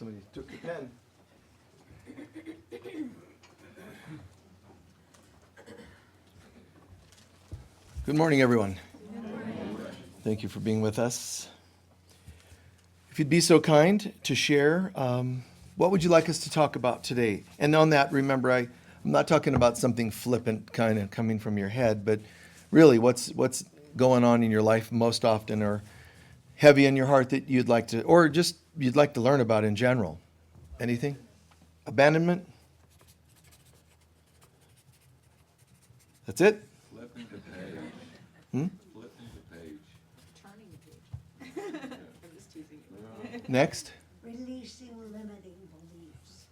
Somebody took the pen. Good morning, everyone. Good morning. Thank you for being with us. If you'd be so kind to share, what would you like us to talk about today? And on that, remember, I'm not talking about something flippant kind of coming from your head, but really what's going on in your life most often or heavy in your heart that you'd like to, or just you'd like to learn about in general. Anything? Abandonment? That's it? Flipping the page. Flipping the page. Turning the page. I'm just teasing you. Next? Releasing limiting beliefs.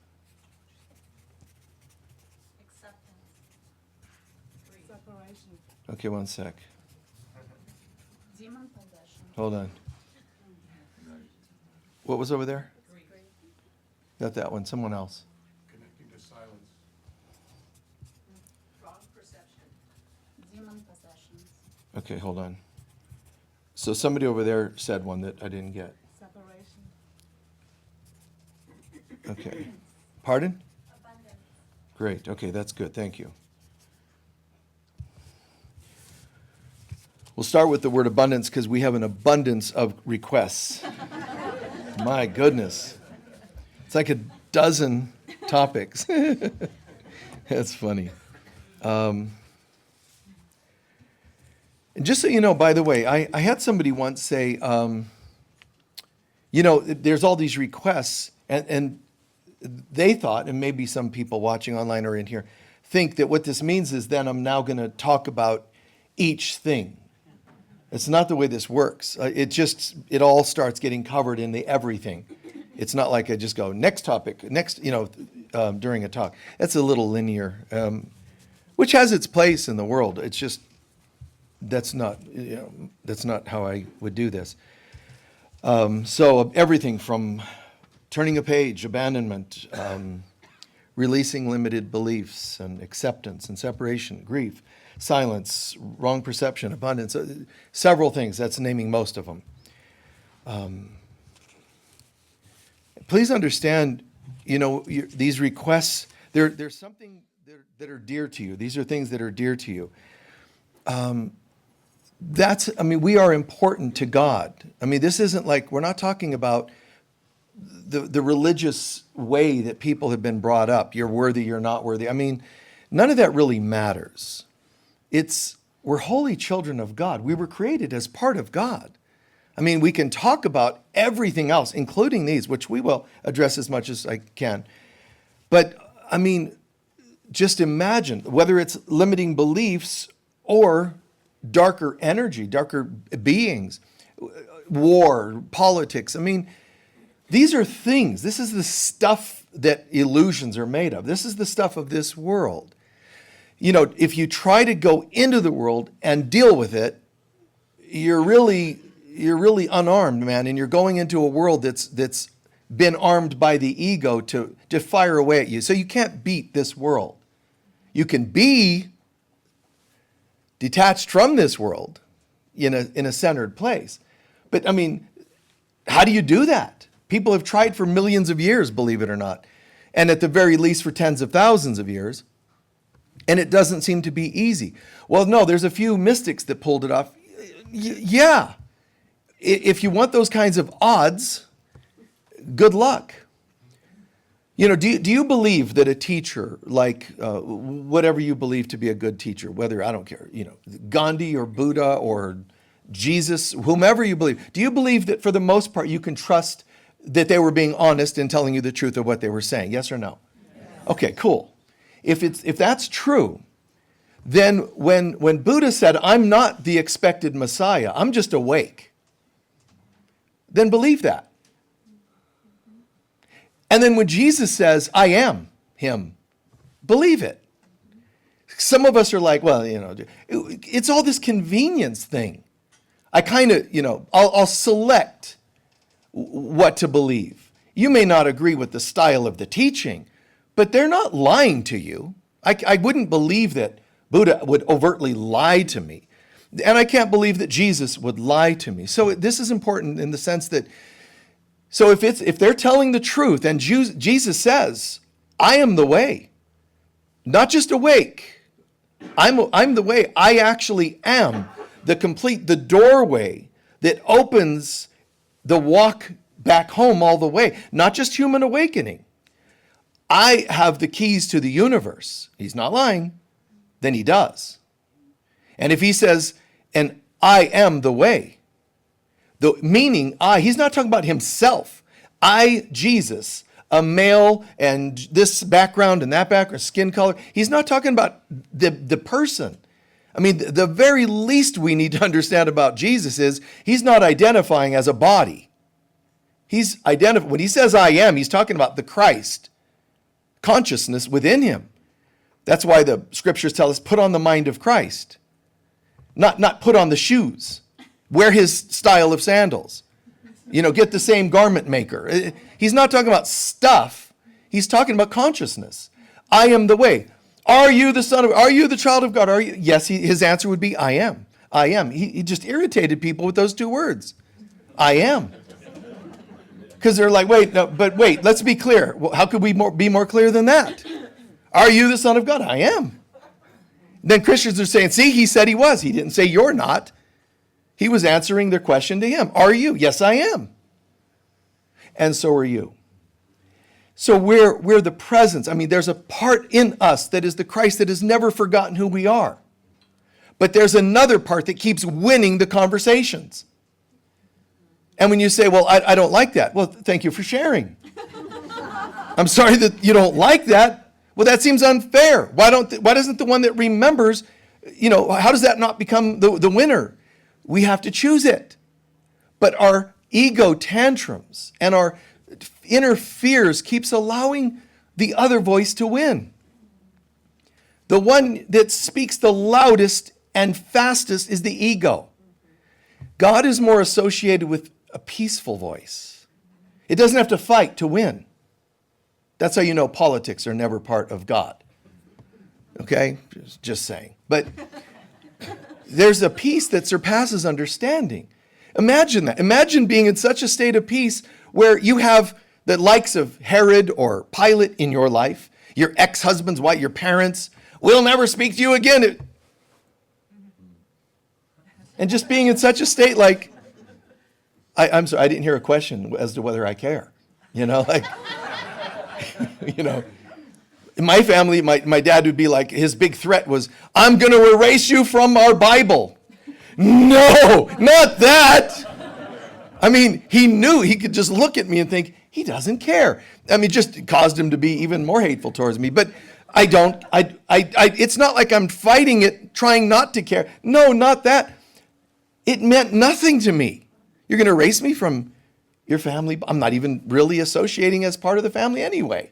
Acceptance. Separation. Okay, one sec. Demon possession. Hold on. What was over there? Grief. Not that one, someone else. Connecting to silence. Wrong perception. Demon possessions. Okay, hold on. So somebody over there said one that I didn't get. Separation. Okay. Pardon? Abundance. Great. Okay, that's good. Thank you. We'll start with the word abundance because we have an abundance of requests. My goodness. It's like a dozen topics. That's funny. And just so you know, by the way, I had somebody once say, there's all these requests, and they thought, and maybe some people watching online or in here, think that what this means is then I'm now going to talk about each thing. It's not the way this works. It all starts getting covered in the everything. It's not like I just go, next topic, during a talk. That's a little linear, which has its place in the world. It's just, that's not how I would do this. So everything from turning a page, abandonment, releasing limited beliefs, and acceptance and separation, grief, silence, wrong perception, abundance, several things. That's naming most of them. Please understand, these requests, there's something that are dear to you. These are things that are dear to you. We are important to God. This isn't like, we're not talking about the religious way that people have been brought up. You're worthy, you're not worthy. None of that really matters. We're holy children of God. We were created as part of God. We can talk about everything else, including these, which we will address as much as I can. But, just imagine, whether it's limiting beliefs or darker energy, darker beings, war, politics. These are things. This is the stuff that illusions are made of. This is the stuff of this world. If you try to go into the world and deal with it, you're really unarmed, man, and you're going into a world that's been armed by the ego to fire away at you. So you can't beat this world. You can be detached from this world in a centered place. But how do you do that? People have tried for millions of years, believe it or not, and at the very least for tens of thousands of years. And it doesn't seem to be easy. Well, no, there's a few mystics that pulled it off. Yeah. If you want those kinds of odds, good luck. Do you believe that a teacher, like whatever you believe to be a good teacher, whether, I don't care, Gandhi or Buddha or Jesus, whomever you believe, do you believe that for the most part you can trust that they were being honest in telling you the truth of what they were saying? Yes or no? Yes. Okay, cool. If that's true, then when Buddha said, I'm not the expected Messiah, I'm just awake, then believe that. And then when Jesus says, I am him, believe it. Some of us are like, well, it's all this convenience thing. I kind of, I'll select what to believe. You may not agree with the style of the teaching, but they're not lying to you. I wouldn't believe that Buddha would overtly lie to me. And I can't believe that Jesus would lie to me. So this is important in the sense that So if they're telling the truth, and Jesus says, I am the way, not just awake. I'm the way. I actually am the doorway that opens the walk back home all the way, not just human awakening. I have the keys to the universe. He's not lying. Then he does. And if he says, and I am the way, meaning he's not talking about himself. Jesus, a male and this background and that background, skin color. He's not talking about the person. I mean, the very least we need to understand about Jesus is he's not identifying as a body. When he says I am, he's talking about the Christ consciousness within him. That's why the scriptures tell us put on the mind of Christ. Not put on the shoes. Wear his style of sandals. Get the same garment maker. He's not talking about stuff. He's talking about consciousness. I am the way. Are you the child of God? Are you? Yes, his answer would be, I am. I am. He just irritated people with those two words. I am. Because they're like, wait, let's be clear. Well, how could we be more clear than that? Are you the Son of God? I am. Then Christians are saying, see, he said he was. He didn't say you're not. He was answering their question to him. Are you? Yes, I am. And so are you. So we're the presence. I mean, there's a part in us that is the Christ that has never forgotten who we are. But there's another part that keeps winning the conversations. And when you say, well, I don't like that. Well, thank you for sharing. I'm sorry that you don't like that. Well, that seems unfair. Why doesn't the one that remembers, how does that not become the winner? We have to choose it. But our ego tantrums and our inner fears keeps allowing the other voice to win. The one that speaks the loudest and fastest is the ego. God is more associated with a peaceful voice. It doesn't have to fight to win. That's how you know politics are never part of God. Okay? Just saying. But there's a peace that surpasses understanding. Imagine that. Imagine being in such a state of peace where you have the likes of Herod or Pilate in your life, your ex-husband's wife, your parents, will never speak to you again. And just being in such a state like, I'm sorry, I didn't hear a question as to whether I care. In my family, my dad would be like, his big threat was, I'm going to erase you from our Bible. No, not that. I mean, he knew he could just look at me and think, he doesn't care. I mean, just caused him to be even more hateful towards me. But it's not like I'm fighting it, trying not to care. No, not that. It meant nothing to me. You're going to erase me from your family? I'm not even really associating as part of the family anyway.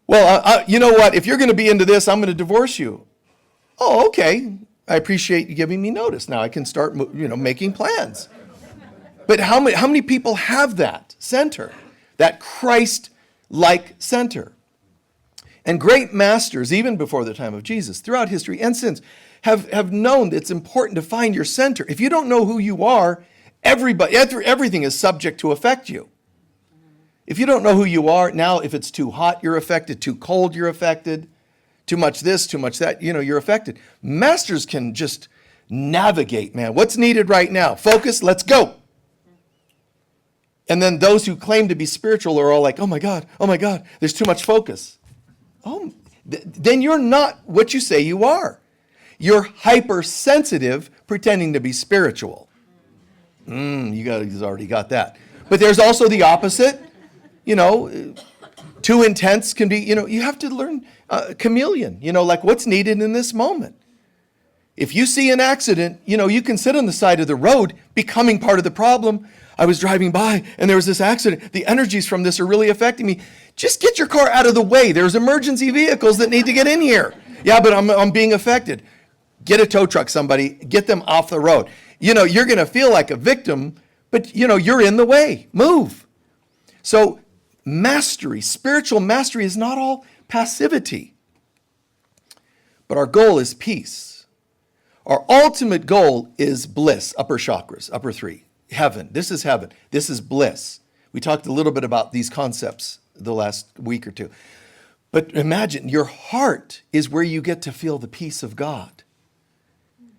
Well, you know what? If you're going to be into this, I'm going to divorce you. Oh, okay. I appreciate you giving me notice. Now I can start, making plans. But how many people have that center, that Christ-like center? And great masters, even before the time of Jesus, throughout history and since, have known that it's important to find your center. If you don't know who you are, everything is subject to affect you. If you don't know who you are, now if it's too hot, you're affected. Too cold, you're affected. Too much this, too much that, you're affected. Masters can just navigate, man. What's needed right now? Focus, let's go. And then those who claim to be spiritual are all like, oh my God, there's too much focus. Oh, then you're not what you say you are. You're hypersensitive pretending to be spiritual. You already got that. But there's also the opposite. Too intense can be, you have to learn chameleon, like what's needed in this moment. If you see an accident, you can sit on the side of the road becoming part of the problem. I was driving by and there was this accident. The energies from this are really affecting me. Just get your car out of the way. There's emergency vehicles that need to get in here. Yeah, but I'm being affected. Get a tow truck, somebody. Get them off the road. You're going to feel like a victim, but you're in the way. Move. So mastery, spiritual mastery is not all passivity. But our goal is peace. Our ultimate goal is bliss, upper chakras, upper three. Heaven. This is heaven. This is bliss. We talked a little bit about these concepts the last week or two. But imagine your heart is where you get to feel the peace of God.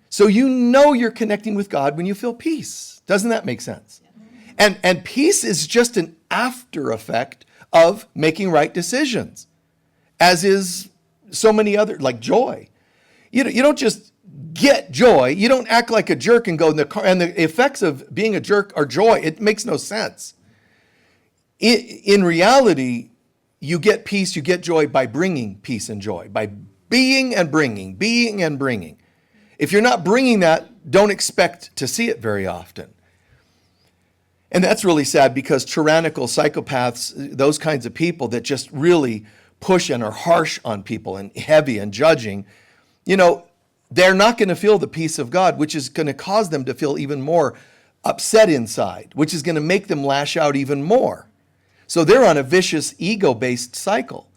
So you know you're connecting with God when you feel peace. Doesn't that make sense? And peace is just an after effect of making right decisions, as is so many other, like joy. You don't just get joy. You don't act like a jerk and go in the car. And the effects of being a jerk are joy. It makes no sense. In reality, you get peace, you get joy by bringing peace and joy, by being and bringing, being and bringing. If you're not bringing that, don't expect to see it very often. And that's really sad because tyrannical psychopaths, those kinds of people that just really push and are harsh on people and heavy and judging, they're not going to feel the peace of God, which is going to cause them to feel even more upset inside, which is going to make them lash out even more. So they're on a vicious ego-based cycle.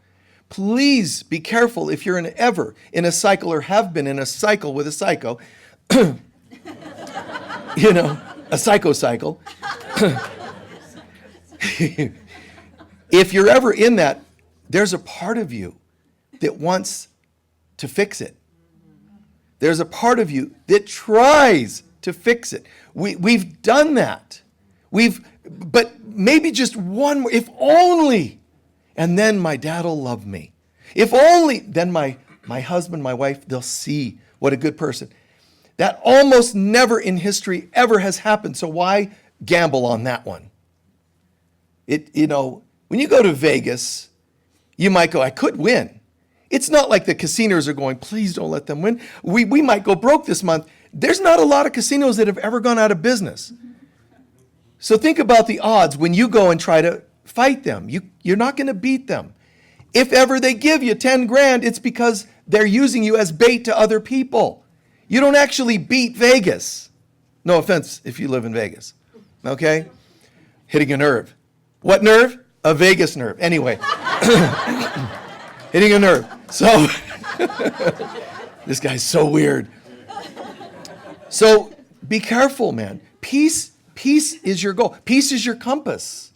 Please be careful if you're ever in a cycle or have been in a cycle with a psycho, a psycho cycle. If you're ever in that, there's a part of you that wants to fix it. There's a part of you that tries to fix it. We've done that. But maybe just one more, if only, and then my dad will love me. If only, then my husband, my wife, they'll see what a good person. That almost never in history ever has happened. So why gamble on that one? When you go to Vegas, you might go, I could win. It's not like the casinos are going, please don't let them win. We might go broke this month. There's not a lot of casinos that have ever gone out of business. So think about the odds when you go and try to fight them. You're not going to beat them. If ever they give you 10 grand, it's because they're using you as bait to other people. You don't actually beat Vegas. No offense if you live in Vegas. Okay? Hitting a nerve. What nerve? A Vegas nerve. Anyway. Hitting a nerve. So, this guy's so weird. So, be careful, man. Peace is your goal. Peace is your compass.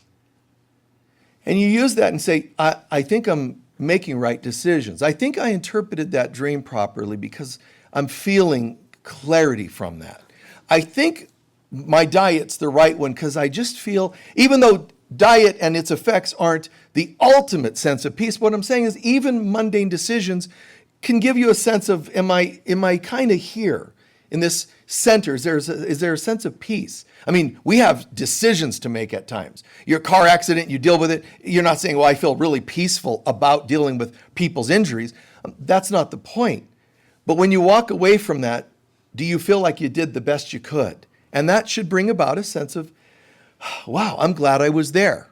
And you use that and say, I think I'm making right decisions. I think I interpreted that dream properly because I'm feeling clarity from that. I think my diet's the right one because I just feel, even though diet and its effects aren't the ultimate sense of peace, what I'm saying is even mundane decisions can give you a sense of, am I kind of here in this center? Is there a sense of peace? I mean, we have decisions to make at times. Your car accident, you deal with it. You're not saying, well, I feel really peaceful about dealing with people's injuries. That's not the point. But when you walk away from that, do you feel like you did the best you could? And that should bring about a sense of, wow, I'm glad I was there.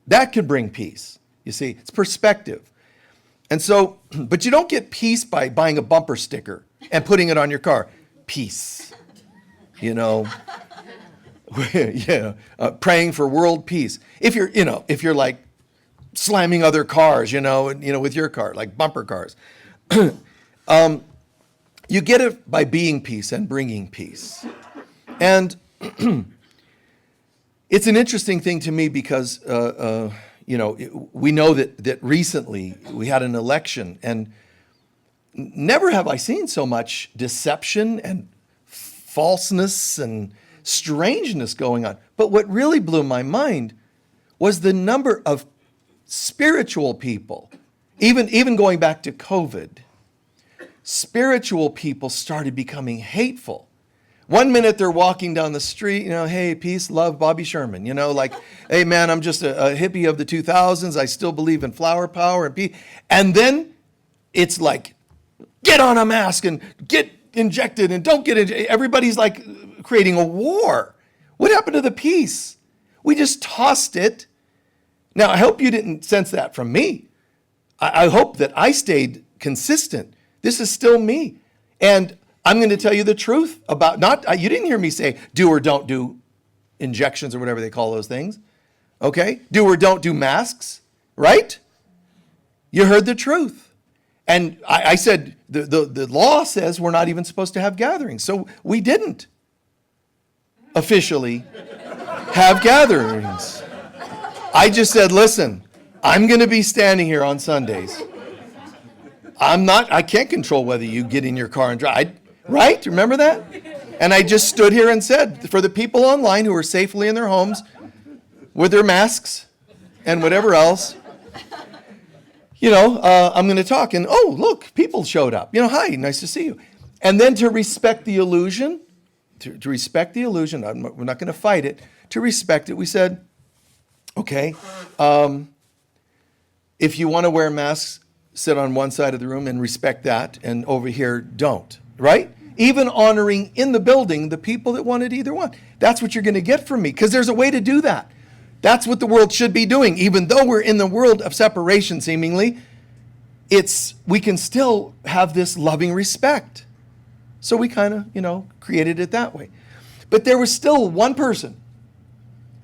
That could bring peace. You see, it's perspective. And so, but you don't get peace by buying a bumper sticker and putting it on your car. Peace. Praying for world peace. If you're like slamming other cars, with your car, like bumper cars. You get it by being peace and bringing peace. And it's an interesting thing to me because, we know that recently we had an election and never have I seen so much deception and falseness and strangeness going on. But what really blew my mind was the number of spiritual people, even going back to COVID, spiritual people started becoming hateful. One minute they're walking down the street, hey, peace, love, Bobby Sherman, hey, man, I'm just a hippie of the 2000s. I still believe in flower power and peace. And then it's like, get on a mask and get injected and don't get injected. Everybody's like creating a war. What happened to the peace? We just tossed it. Now, I hope you didn't sense that from me. I hope that I stayed consistent. This is still me. And I'm going to tell you the truth about you didn't hear me say do or don't do injections or whatever they call those things. Okay? Do or don't do masks, right? You heard the truth. And I said the law says we're not even supposed to have gatherings. So we didn't officially have gatherings. I just said, listen, I'm going to be standing here on Sundays. I can't control whether you get in your car and drive, right? Remember that? And I just stood here and said, for the people online who are safely in their homes with their masks and whatever else, I'm going to talk. And, oh, look, people showed up. Hi, nice to see you. And then to respect the illusion, to respect the illusion, we're not going to fight it. To respect it, we said, okay, if you want to wear masks, sit on one side of the room and respect that, and over here, don't, right? Even honoring in the building the people that wanted either one. That's what you're going to get from me, because there's a way to do that. That's what the world should be doing. Even though we're in the world of separation, seemingly, we can still have this loving respect. So we kind of, created it that way. But there was still one person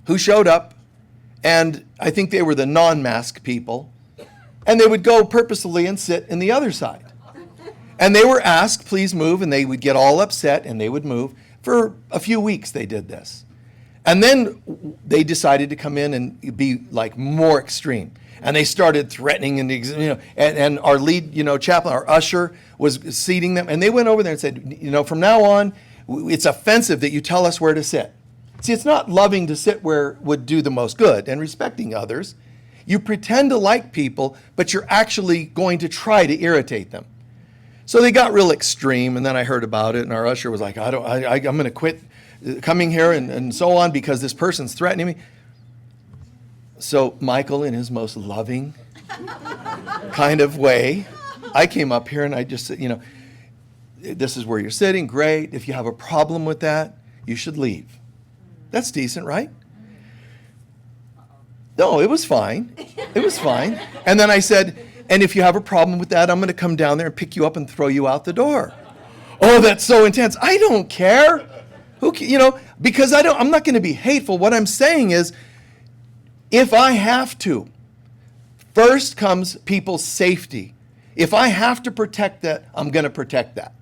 who showed up, and I think they were the non-mask people, and they would go purposefully and sit in the other side. And they were asked, please move, and they would get all upset, and they would move. For a few weeks they did this. And then they decided to come in and be like more extreme. And they started threatening, and our lead, chaplain, our usher, was seating them. And they went over there and said, from now on, it's offensive that you tell us where to sit. See, it's not loving to sit where would do the most good and respecting others. You pretend to like people, but you're actually going to try to irritate them. So they got real extreme, and then I heard about it, and our usher was like, I'm going to quit coming here and so on because this person's threatening me. So Michael, in his most loving kind of way, I came up here and I just said, this is where you're sitting, great. If you have a problem with that, you should leave. That's decent, right? No, it was fine. It was fine. And then I said, and if you have a problem with that, I'm going to come down there and pick you up and throw you out the door. Oh, that's so intense. I don't care. Because I'm not going to be hateful. What I'm saying is, if I have to, first comes people's safety. If I have to protect that, I'm going to protect that.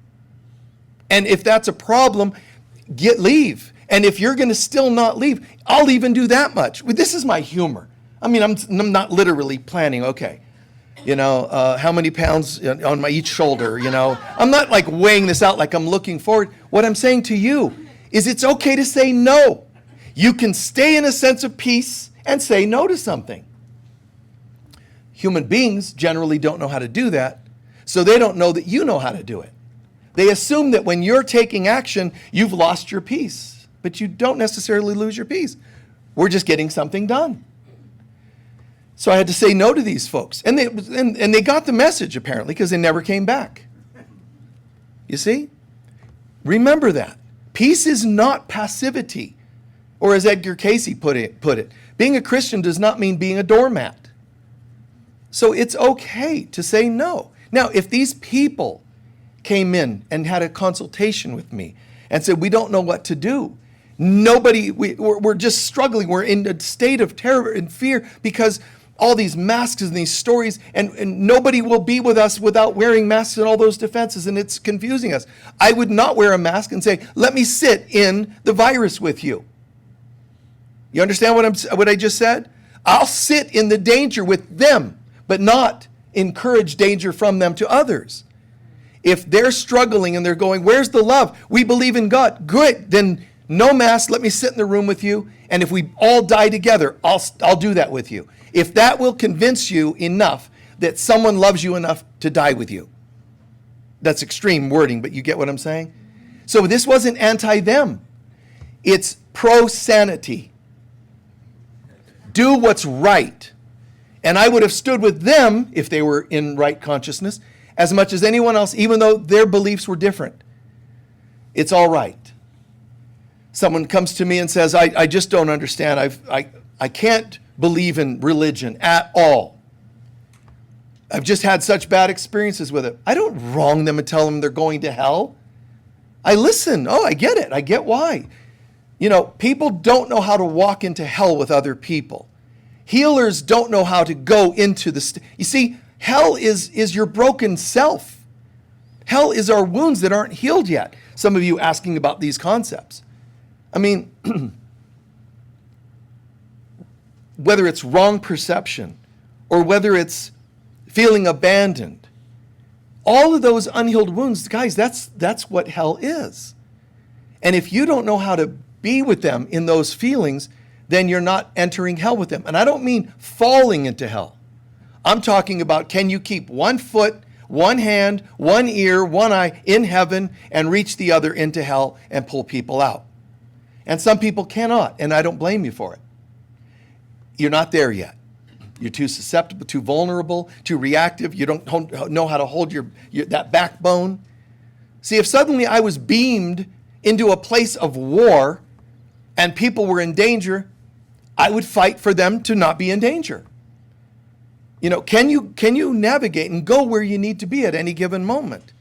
And if that's a problem, leave. And if you're going to still not leave, I'll even do that much. This is my humor. I mean, I'm not literally planning, okay, how many pounds on each shoulder, I'm not like weighing this out like I'm looking forward. What I'm saying to you is it's okay to say no. You can stay in a sense of peace and say no to something. Human beings generally don't know how to do that, so they don't know that you know how to do it. They assume that when you're taking action, you've lost your peace, but you don't necessarily lose your peace. We're just getting something done. So I had to say no to these folks, and they got the message apparently because they never came back. You see? Remember that. Peace is not passivity, or as Edgar Casey put it, being a Christian does not mean being a doormat. So it's okay to say no. Now, if these people came in and had a consultation with me and said, we don't know what to do, we're just struggling, we're in a state of terror and fear because all these masks and these stories, and nobody will be with us without wearing masks and all those defenses, and it's confusing us. I would not wear a mask and say, let me sit in the virus with you. You understand what I just said? I'll sit in the danger with them, but not encourage danger from them to others. If they're struggling and they're going, where's the love? We believe in God. Good. Then no mask. Let me sit in the room with you. And if we all die together, I'll do that with you. If that will convince you enough that someone loves you enough to die with you. That's extreme wording, but you get what I'm saying? So this wasn't anti-them. It's pro-sanity. Do what's right. And I would have stood with them, if they were in right consciousness, as much as anyone else, even though their beliefs were different. It's all right. Someone comes to me and says, I just don't understand. I can't believe in religion at all. I've just had such bad experiences with it. I don't wrong them and tell them they're going to hell. I listen. Oh, I get it. I get why. People don't know how to walk into hell with other people. Healers don't know how to go into you see, hell is your broken self. Hell is our wounds that aren't healed yet. Some of you asking about these concepts. I mean, whether it's wrong perception or whether it's feeling abandoned, all of those unhealed wounds, guys, that's what hell is. And if you don't know how to be with them in those feelings, then you're not entering hell with them. And I don't mean falling into hell. I'm talking about, can you keep one foot, one hand, one ear, one eye in heaven and reach the other into hell and pull people out? And some people cannot, and I don't blame you for it. You're not there yet. You're too susceptible, too vulnerable, too reactive. You don't know how to hold that backbone. See, if suddenly I was beamed into a place of war and people were in danger, I would fight for them to not be in danger. You know, can you navigate and go where you need to be at any given moment?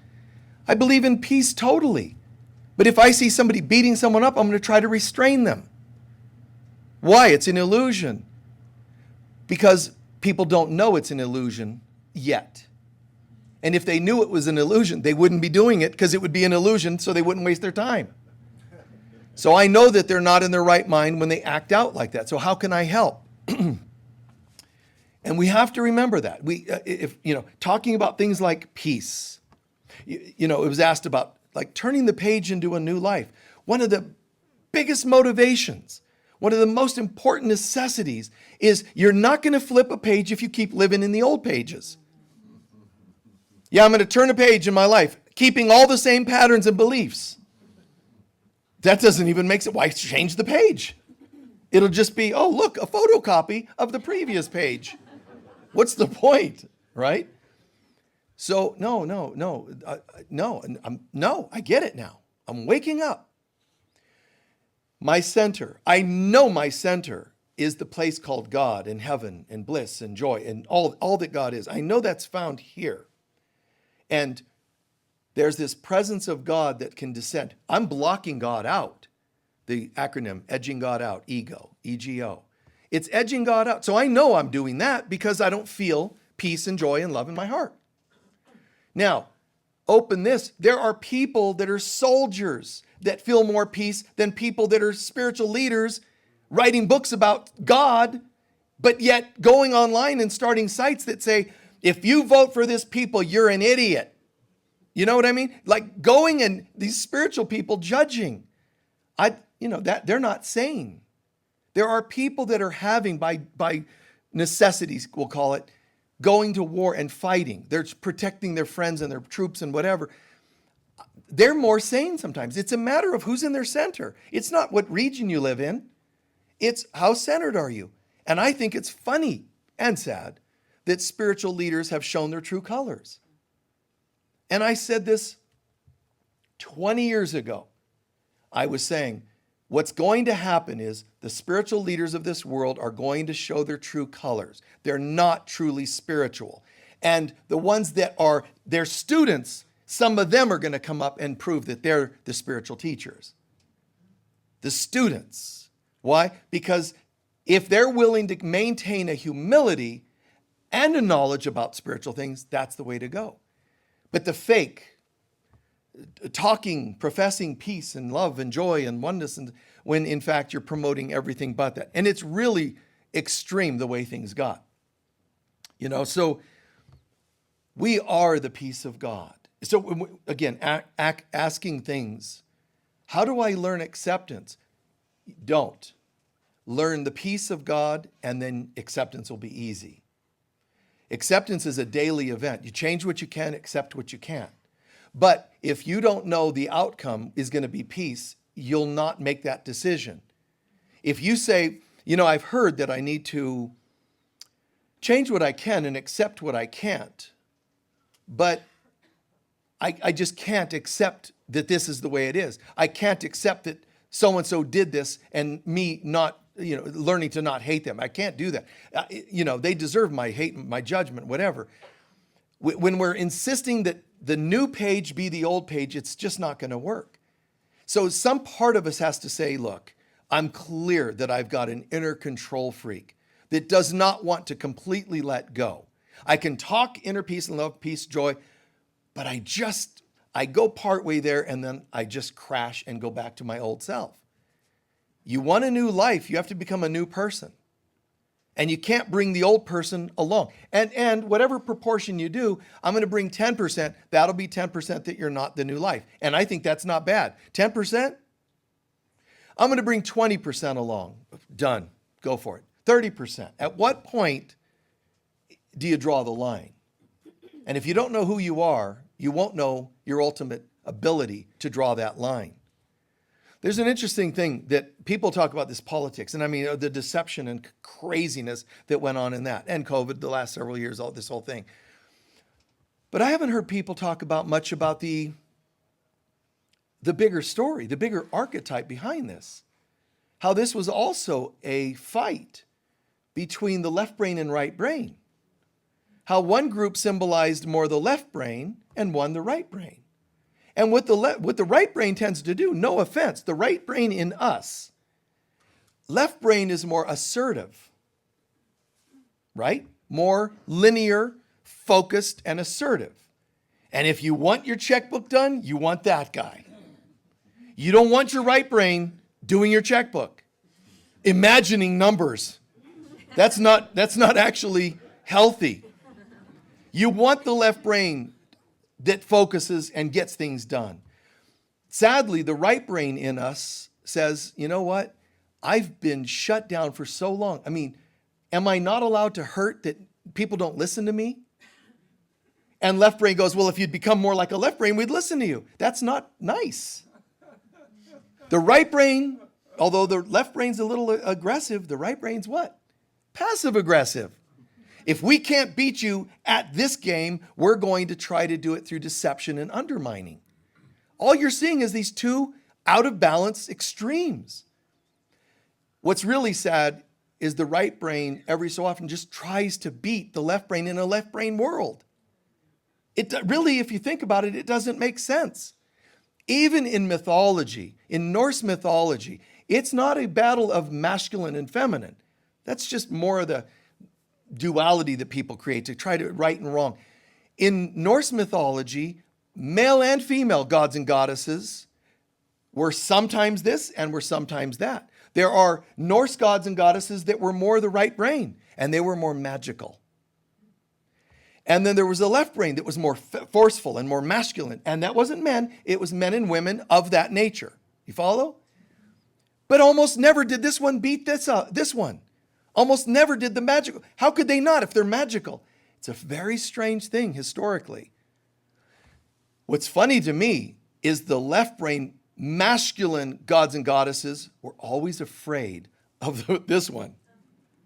I believe in peace totally. But if I see somebody beating someone up, I'm going to try to restrain them. Why? It's an illusion. Because people don't know it's an illusion yet. And if they knew it was an illusion, they wouldn't be doing it because it would be an illusion, so they wouldn't waste their time. So I know that they're not in their right mind when they act out like that. So how can I help? And we have to remember that. Talking about things like peace. It was asked about like turning the page into a new life. One of the biggest motivations, one of the most important necessities is you're not going to flip a page if you keep living in the old pages. Yeah, I'm going to turn a page in my life, keeping all the same patterns and beliefs. That doesn't even make sense. Why change the page? It'll just be, oh, look, a photocopy of the previous page. What's the point, right? So, no, I get it now. I'm waking up. My center, I know my center is the place called God and heaven and bliss and joy and all that God is. I know that's found here. And there's this presence of God that can descend. I'm blocking God out. The acronym, edging God out, ego, EGO. It's edging God out. So I know I'm doing that because I don't feel peace and joy and love in my heart. Now, open this. There are people that are soldiers that feel more peace than people that are spiritual leaders writing books about God, but yet going online and starting sites that say, if you vote for this people, you're an idiot. You know what I mean? Like going and these spiritual people judging. That they're not sane. There are people that are having, by necessities, we'll call it, going to war and fighting. They're protecting their friends and their troops and whatever. They're more sane sometimes. It's a matter of who's in their center. It's not what region you live in. It's how centered are you? And I think it's funny and sad that spiritual leaders have shown their true colors. And I said this 20 years ago. I was saying, what's going to happen is the spiritual leaders of this world are going to show their true colors. They're not truly spiritual. And the ones that are their students, some of them are going to come up and prove that they're the spiritual teachers. The students. Why? Because if they're willing to maintain a humility and a knowledge about spiritual things, that's the way to go. But the fake, talking, professing peace and love and joy and oneness, and when in fact you're promoting everything but that. And it's really extreme the way things got. So we are the peace of God. So again, asking things, how do I learn acceptance? Don't. Learn the peace of God and then acceptance will be easy. Acceptance is a daily event. You change what you can, accept what you can't. But if you don't know the outcome is going to be peace, you'll not make that decision. If you say, I've heard that I need to change what I can and accept what I can't, but I just can't accept that this is the way it is. I can't accept that so-and-so did this and me not, learning to not hate them. I can't do that. They deserve my hate, my judgment, whatever. When we're insisting that the new page be the old page, it's just not going to work. So some part of us has to say, look, I'm clear that I've got an inner control freak that does not want to completely let go. I can talk inner peace and love, peace, joy, but I go partway there and then I just crash and go back to my old self. You want a new life, you have to become a new person. And you can't bring the old person along. And whatever proportion you do, I'm going to bring 10%. That'll be 10% that you're not the new life. And I think that's not bad. 10%? I'm going to bring 20% along. Done. Go for it. 30%. At what point do you draw the line? And if you don't know who you are, you won't know your ultimate ability to draw that line. There's an interesting thing that people talk about, this politics, and I mean the deception and craziness that went on in that, and COVID the last several years, all this whole thing. But I haven't heard people talk about much about the bigger story, the bigger archetype behind this. How this was also a fight between the left brain and right brain. How one group symbolized more the left brain and one the right brain. And what the right brain tends to do, no offense, the right brain in us, left brain is more assertive, right? More linear, focused, and assertive. And if you want your checkbook done, you want that guy. You don't want your right brain doing your checkbook, imagining numbers. That's not actually healthy. You want the left brain that focuses and gets things done. Sadly, the right brain in us says, you know what? I've been shut down for so long. I mean, am I not allowed to hurt that people don't listen to me? And left brain goes, well, if you'd become more like a left brain, we'd listen to you. That's not nice. The right brain, although the left brain's a little aggressive, the right brain's what? Passive aggressive. If we can't beat you at this game, we're going to try to do it through deception and undermining. All you're seeing is these two out of balance extremes. What's really sad is the right brain every so often just tries to beat the left brain in a left brain world. It really, if you think about it, it doesn't make sense. Even in mythology, in Norse mythology, it's not a battle of masculine and feminine. That's just more of the duality that people create to try to right and wrong. In Norse mythology, male and female gods and goddesses were sometimes this and were sometimes that. There are Norse gods and goddesses that were more the right brain, and they were more magical. And then there was a left brain that was more forceful and more masculine, and that wasn't men, it was men and women of that nature. You follow? But almost never did this one beat this one. Almost never did the magical. How could they not if they're magical? It's a very strange thing historically. What's funny to me is the left brain masculine gods and goddesses were always afraid of this one.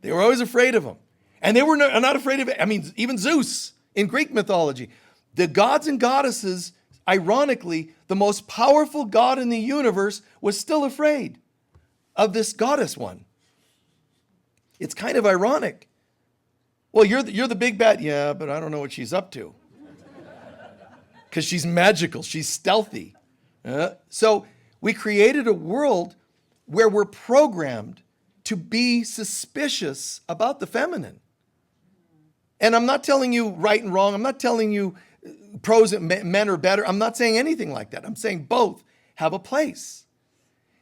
They were always afraid of him. And they were not afraid of it. I mean, even Zeus in Greek mythology. The gods and goddesses, ironically, the most powerful god in the universe was still afraid of this goddess one. It's kind of ironic. Well, you're the big bad. Yeah, but I don't know what she's up to. Because she's magical. She's stealthy. So we created a world where we're programmed to be suspicious about the feminine. And I'm not telling you right and wrong. I'm not telling you pros and men are better. I'm not saying anything like that. I'm saying both have a place.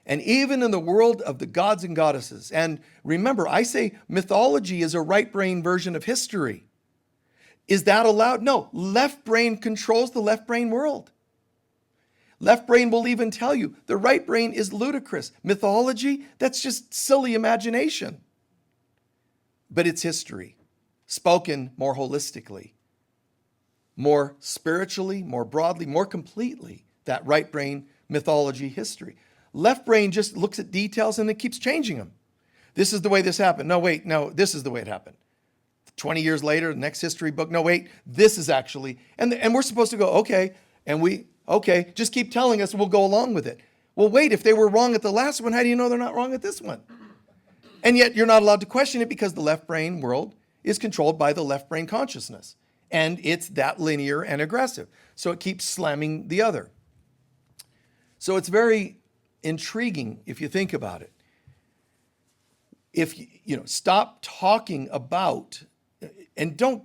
And even in the world of the gods and goddesses, and remember, I say mythology is a right brain version of history. Is that allowed? No, left brain controls the left brain world. Left brain will even tell you the right brain is ludicrous. Mythology, that's just silly imagination. But it's history, spoken more holistically, more spiritually, more broadly, more completely, that right brain mythology history. Left brain just looks at details and it keeps changing them. This is the way this happened. No, wait, no, this is the way it happened. 20 years later, the next history book, no, wait, this is actually, and we're supposed to go, okay, okay, just keep telling us and we'll go along with it. Well, wait, if they were wrong at the last one, how do you know they're not wrong at this one? And yet you're not allowed to question it because the left brain world is controlled by the left brain consciousness. And it's that linear and aggressive. So it keeps slamming the other. So it's very intriguing if you think about it. If stop talking about and don't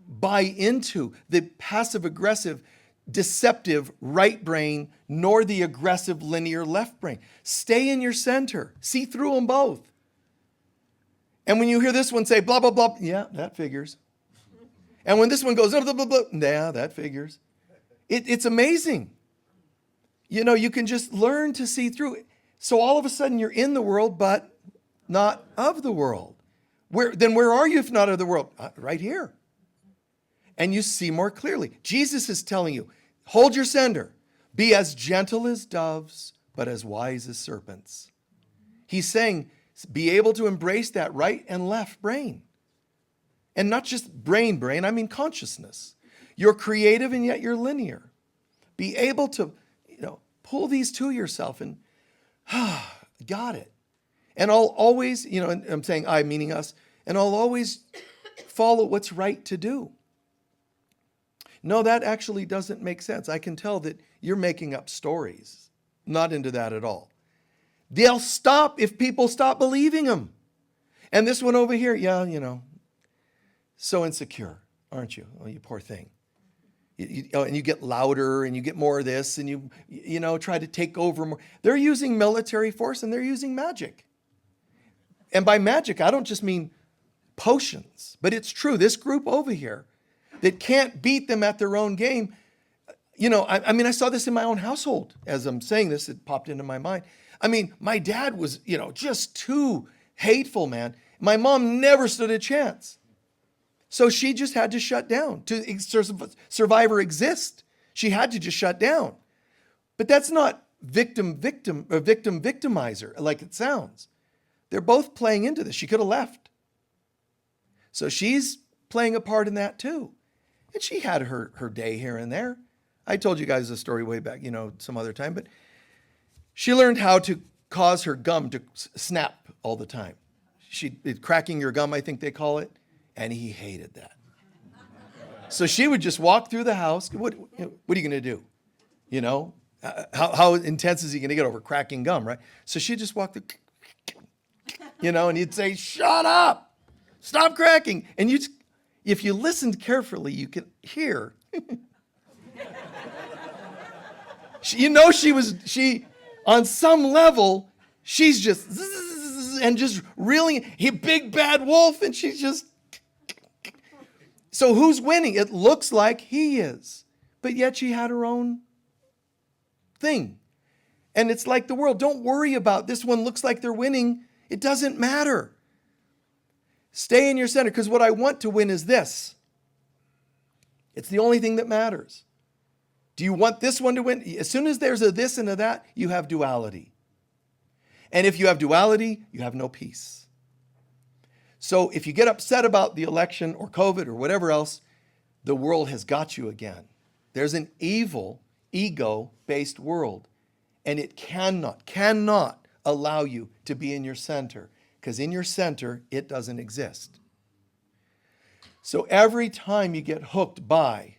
buy into the passive aggressive deceptive right brain nor the aggressive linear left brain. Stay in your center. See through them both. And when you hear this one say blah, blah, blah, yeah, that figures. And when this one goes, blah, blah, blah, blah, yeah, that figures. It's amazing. You know, you can just learn to see through it. So all of a sudden you're in the world, but not of the world. Where are you if not of the world? Right here. And you see more clearly. Jesus is telling you, hold your center. Be as gentle as doves, but as wise as serpents. He's saying, be able to embrace that right and left brain. And not just brain, I mean consciousness. You're creative and yet you're linear. Be able to, pull these to yourself and, got it. And I'll always, and I'm saying I, meaning us, and I'll always follow what's right to do. No, that actually doesn't make sense. I can tell that you're making up stories. Not into that at all. They'll stop if people stop believing them. And this one over here, so insecure, aren't you? Oh, you poor thing. And you get louder and you get more of this and you try to take over more. They're using military force and they're using magic. And by magic, I don't just mean potions, but it's true. This group over here that can't beat them at their own game, I saw this in my own household. As I'm saying this, it popped into my mind. My dad was, just too hateful, man. My mom never stood a chance. So she just had to shut down. To survive or exist, she had to just shut down. But that's not victimizer like it sounds. They're both playing into this. She could have left. So she's playing a part in that too. And she had her day here and there. I told you guys a story way back, some other time, but she learned how to cause her gum to snap all the time. Cracking your gum, I think they call it. And he hated that. So she would just walk through the house. What are you going to do? How intense is he going to get over cracking gum, right? So she'd just walk through, and he'd say, shut up, stop cracking. And if you listened carefully, you could hear. She on some level, she's just, and just reeling, big bad wolf, and she's just, so who's winning? It looks like he is. But yet she had her own thing. And it's like the world. Don't worry about this one looks like they're winning. It doesn't matter. Stay in your center, because what I want to win is this. It's the only thing that matters. Do you want this one to win? As soon as there's a this and a that, you have duality. And if you have duality, you have no peace. So if you get upset about the election or COVID or whatever else, the world has got you again. There's an evil, ego-based world, and it cannot allow you to be in your center, because in your center, it doesn't exist. So every time you get hooked by,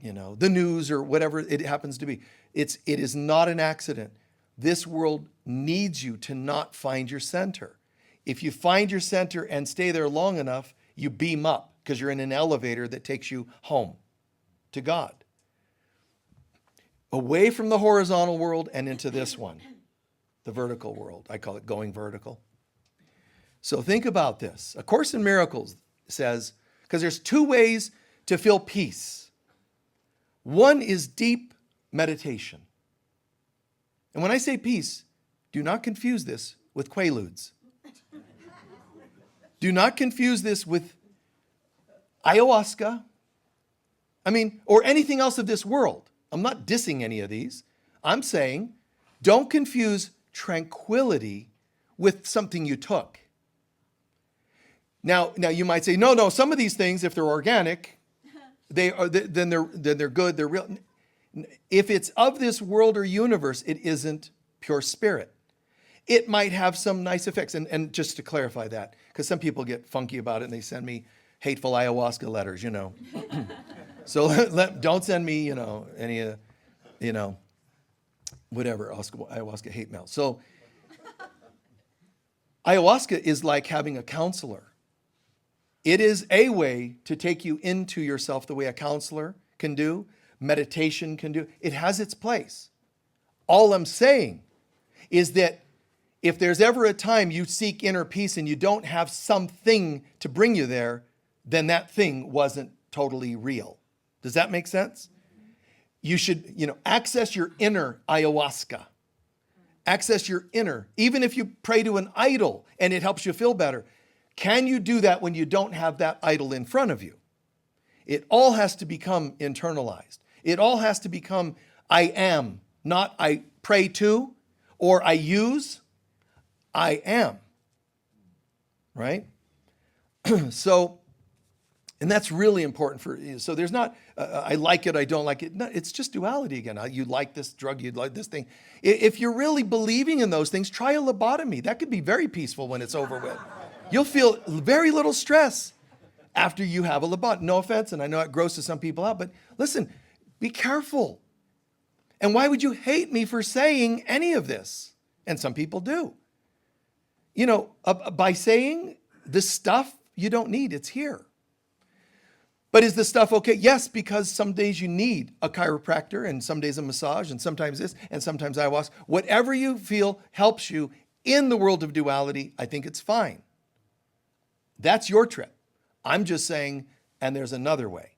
the news or whatever it happens to be, it is not an accident. This world needs you to not find your center. If you find your center and stay there long enough, you beam up because you're in an elevator that takes you home to God. Away from the horizontal world and into this one, the vertical world. I call it going vertical. So think about this. A Course in Miracles says, because there's two ways to feel peace. One is deep meditation. And when I say peace, do not confuse this with Quaaludes. Do not confuse this with ayahuasca. Or anything else of this world. I'm not dissing any of these. I'm saying don't confuse tranquility with something you took. Now you might say, no, some of these things, if they're organic, then they're good, they're real. If it's of this world or universe, it isn't pure spirit. It might have some nice effects. And just to clarify that, because some people get funky about it and they send me hateful ayahuasca letters, So don't send me, any, whatever, ayahuasca hate mail. So ayahuasca is like having a counselor. It is a way to take you into yourself the way a counselor can do, meditation can do. It has its place. All I'm saying is that if there's ever a time you seek inner peace and you don't have something to bring you there, then that thing wasn't totally real. Does that make sense? You should, access your inner ayahuasca. Access your inner. Even if you pray to an idol and it helps you feel better, can you do that when you don't have that idol in front of you? It all has to become internalized. It all has to become I am, not I pray to or I use. I am. Right? So, and that's really important for you. So there's not, I like it, I don't like it. No, it's just duality again. You like this drug, you like this thing. If you're really believing in those things, try a lobotomy. That could be very peaceful when it's over with. You'll feel very little stress after you have a lobotomy. No offense, and I know it grosses some people out, but listen, be careful. And why would you hate me for saying any of this? And some people do. By saying the stuff you don't need, it's here. But is the stuff okay? Yes, because some days you need a chiropractor and some days a massage and sometimes this and sometimes ayahuasca. Whatever you feel helps you in the world of duality, I think it's fine. That's your trip. I'm just saying, and there's another way.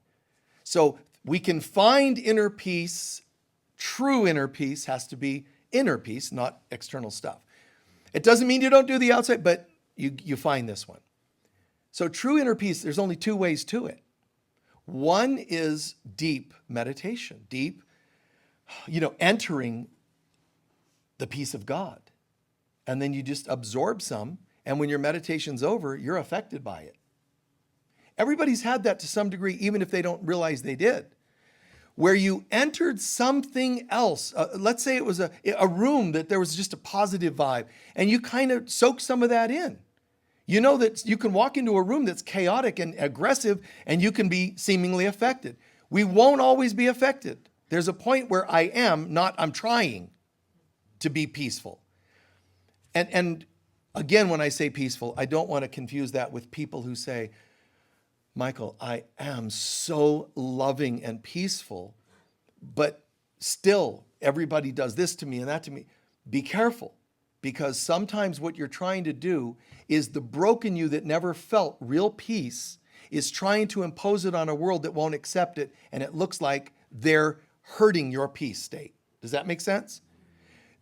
So we can find inner peace. True inner peace has to be inner peace, not external stuff. It doesn't mean you don't do the outside, but you find this one. So true inner peace, there's only two ways to it. One is deep meditation, deep, entering the peace of God. And then you just absorb some, and when your meditation's over, you're affected by it. Everybody's had that to some degree, even if they don't realize they did. Where you entered something else. Let's say it was a room that there was just a positive vibe, and you kind of soaked some of that in. You know that you can walk into a room that's chaotic and aggressive, and you can be seemingly affected. We won't always be affected. There's a point where I am, not I'm trying to be peaceful. And again, when I say peaceful, I don't want to confuse that with people who say, Michael, I am so loving and peaceful, but still everybody does this to me and that to me. Be careful, because sometimes what you're trying to do is the broken you that never felt real peace is trying to impose it on a world that won't accept it, and it looks like they're hurting your peace state. Does that make sense?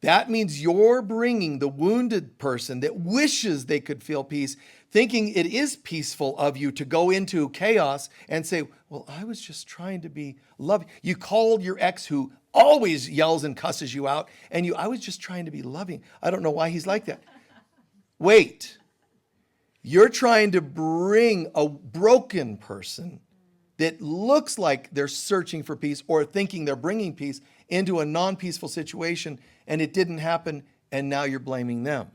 That means you're bringing the wounded person that wishes they could feel peace, thinking it is peaceful of you to go into chaos and say, well, I was just trying to be loving. You called your ex who always yells and cusses you out, and I was just trying to be loving. I don't know why he's like that. Wait, you're trying to bring a broken person that looks like they're searching for peace or thinking they're bringing peace into a non-peaceful situation, and it didn't happen, and now you're blaming them.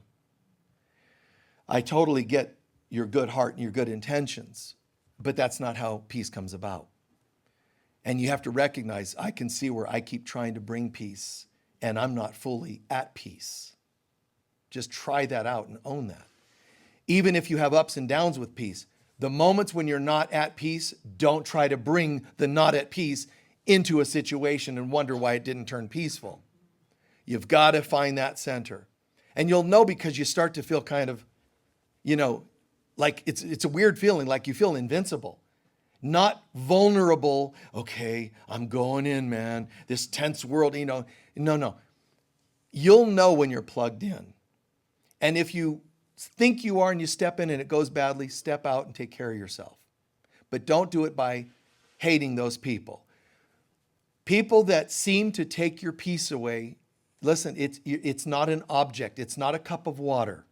I totally get your good heart and your good intentions, but that's not how peace comes about. And you have to recognize, I can see where I keep trying to bring peace, and I'm not fully at peace. Just try that out and own that. Even if you have ups and downs with peace, the moments when you're not at peace, don't try to bring the not at peace into a situation and wonder why it didn't turn peaceful. You've got to find that center. And you'll know because you start to feel kind of, like it's a weird feeling, like you feel invincible. Not vulnerable, okay, I'm going in, man, this tense world, No. You'll know when you're plugged in. And if you think you are and you step in and it goes badly, step out and take care of yourself. But don't do it by hating those people. People that seem to take your peace away, listen, it's not an object. It's not a cup of water.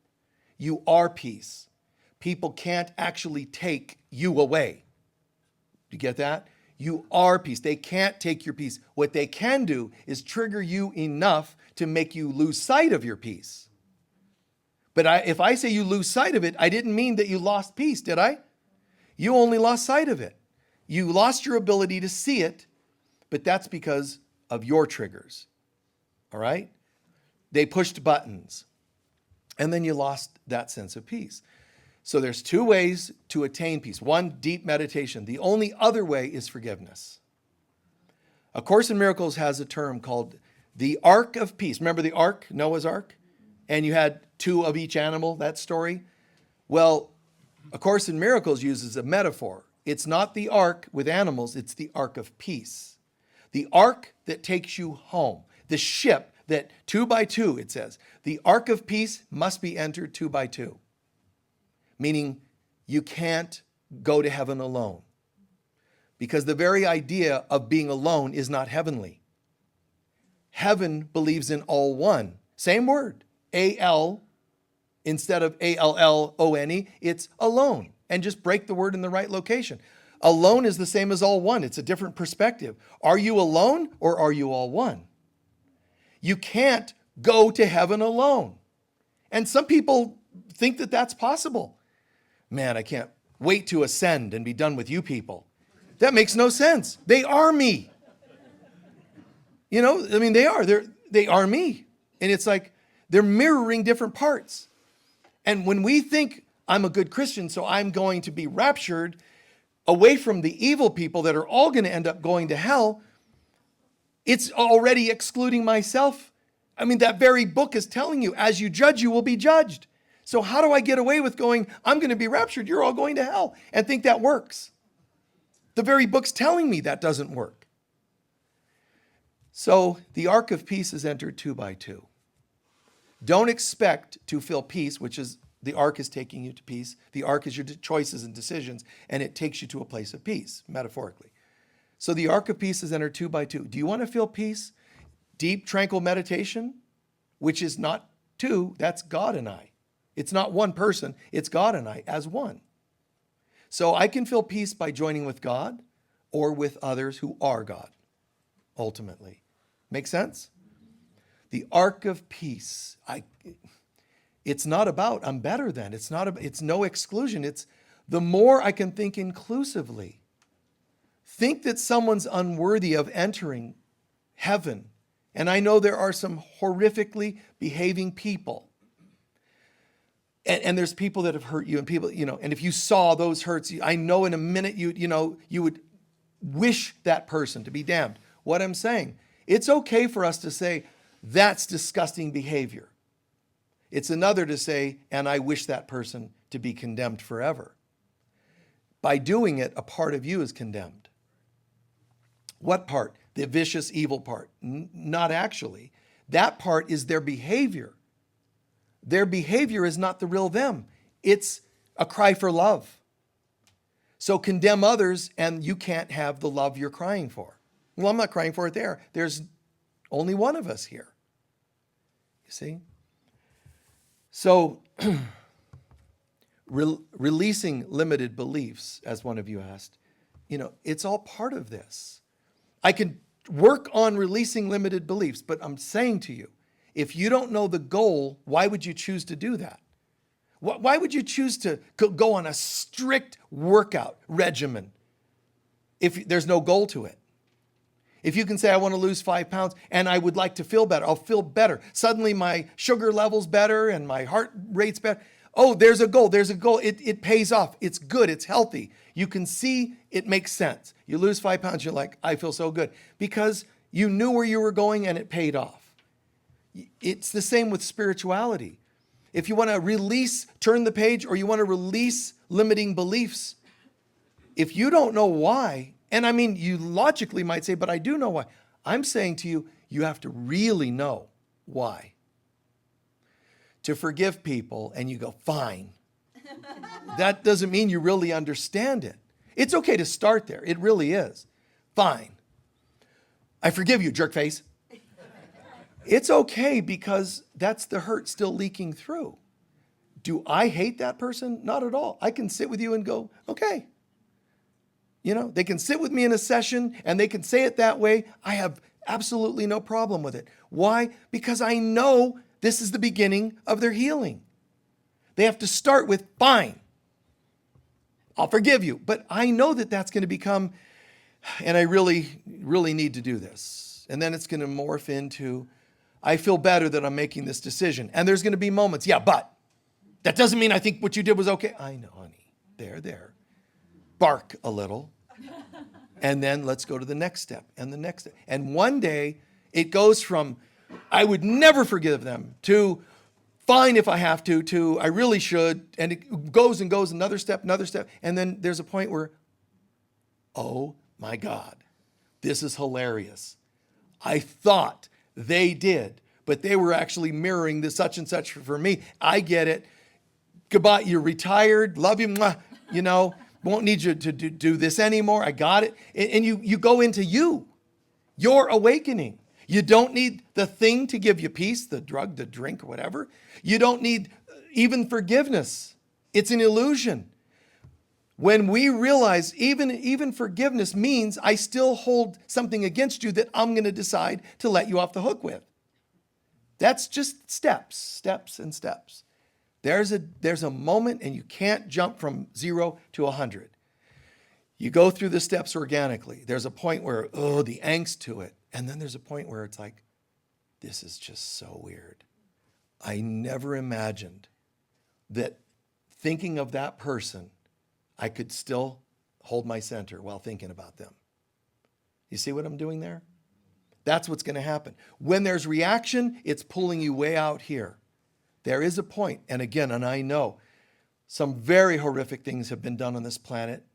You are peace. People can't actually take you away. You get that? You are peace. They can't take your peace. What they can do is trigger you enough to make you lose sight of your peace. But if I say you lose sight of it, I didn't mean that you lost peace, did I? You only lost sight of it. You lost your ability to see it, but that's because of your triggers. All right? They pushed buttons, and then you lost that sense of peace. So there's two ways to attain peace. One, deep meditation. The only other way is forgiveness. A Course in Miracles has a term called the Ark of Peace. Remember the Ark, Noah's Ark? And you had two of each animal, that story. Well, A Course in Miracles uses a metaphor. It's not the ark with animals, it's the Ark of Peace. The ark that takes you home. The ship that 2 by 2, it says. The Ark of Peace must be entered 2 by 2. Meaning you can't go to heaven alone. Because the very idea of being alone is not heavenly. Heaven believes in all one. Same word, A-L, instead of A-L-L-O-N-E, it's alone. And just break the word in the right location. Alone is the same as all one. It's a different perspective. Are you alone or are you all one? You can't go to heaven alone. And some people think that that's possible. Man, I can't wait to ascend and be done with you people. That makes no sense. They are me. You know, I mean, they are me. And it's like they're mirroring different parts. And when we think I'm a good Christian, so I'm going to be raptured away from the evil people that are all going to end up going to hell, it's already excluding myself. I mean, that very book is telling you, as you judge, you will be judged. So how do I get away with going, I'm going to be raptured, you're all going to hell, and think that works? The very book's telling me that doesn't work. So the Ark of Peace is entered 2 by 2. Don't expect to feel peace, which is the ark is taking you to peace. The ark is your choices and decisions, and it takes you to a place of peace, metaphorically. So the Ark of Peace is entered 2 by 2. Do you want to feel peace? Deep, tranquil meditation, which is not two, that's God and I. It's not one person, it's God and I as one. So I can feel peace by joining with God or with others who are God, ultimately. Make sense? The Ark of Peace. It's not about I'm better than. It's no exclusion. It's the more I can think inclusively. Think that someone's unworthy of entering heaven. And I know there are some horrifically behaving people. And there's people that have hurt you, and people, and if you saw those hurts, I know in a minute you would wish that person to be damned. What I'm saying, it's okay for us to say, that's disgusting behavior. It's another to say, and I wish that person to be condemned forever. By doing it, a part of you is condemned. What part? The vicious, evil part. Not actually. That part is their behavior. Their behavior is not the real them. It's a cry for love. So condemn others and you can't have the love you're crying for. Well, I'm not crying for it there. There's only one of us here. You see? So releasing limited beliefs, as one of you asked, it's all part of this. I can work on releasing limited beliefs, but I'm saying to you, if you don't know the goal, why would you choose to do that? Why would you choose to go on a strict workout regimen if there's no goal to it? If you can say, I want to lose 5 pounds and I would like to feel better, I'll feel better. Suddenly my sugar level's better and my heart rate's better. Oh, there's a goal. There's a goal. It pays off. It's good. It's healthy. You can see it makes sense. You lose 5 pounds, you're like, I feel so good. Because you knew where you were going and it paid off. It's the same with spirituality. If you want to release, turn the page, or you want to release limiting beliefs, if you don't know why, and I mean, you logically might say, but I do know why. I'm saying to you, you have to really know why. To forgive people and you go, fine. That doesn't mean you really understand it. It's okay to start there. It really is. Fine. I forgive you, jerk face. It's okay because that's the hurt still leaking through. Do I hate that person? Not at all. I can sit with you and go, okay. They can sit with me in a session and they can say it that way. I have absolutely no problem with it. Why? Because I know this is the beginning of their healing. They have to start with, fine, I'll forgive you. But I know that that's going to become, and I really, really need to do this. And then it's going to morph into, I feel better that I'm making this decision. And there's going to be moments, yeah, but that doesn't mean I think what you did was okay. I know, honey. There. Bark a little. And then let's go to the next step and the next step. And one day it goes from, I would never forgive them, to fine if I have to I really should. And it goes and goes, another step. And then there's a point where, oh my God, this is hilarious. I thought they did, but they were actually mirroring the such and such for me. I get it. Goodbye, you're retired. Love you. Mwah. You know, won't need you to do this anymore. I got it. And you go into your awakening. You don't need the thing to give you peace, the drug, the drink, or whatever. You don't need even forgiveness. It's an illusion. When we realize even forgiveness means I still hold something against you that I'm going to decide to let you off the hook with. That's just steps. There's a moment, and you can't jump from 0 to 100. You go through the steps organically. There's a point where, the angst to it. And then there's a point where it's like, this is just so weird. I never imagined that thinking of that person, I could still hold my center while thinking about them. You see what I'm doing there? That's what's going to happen. When there's reaction, it's pulling you way out here. There is a point, and again, and I know some very horrific things have been done on this planet,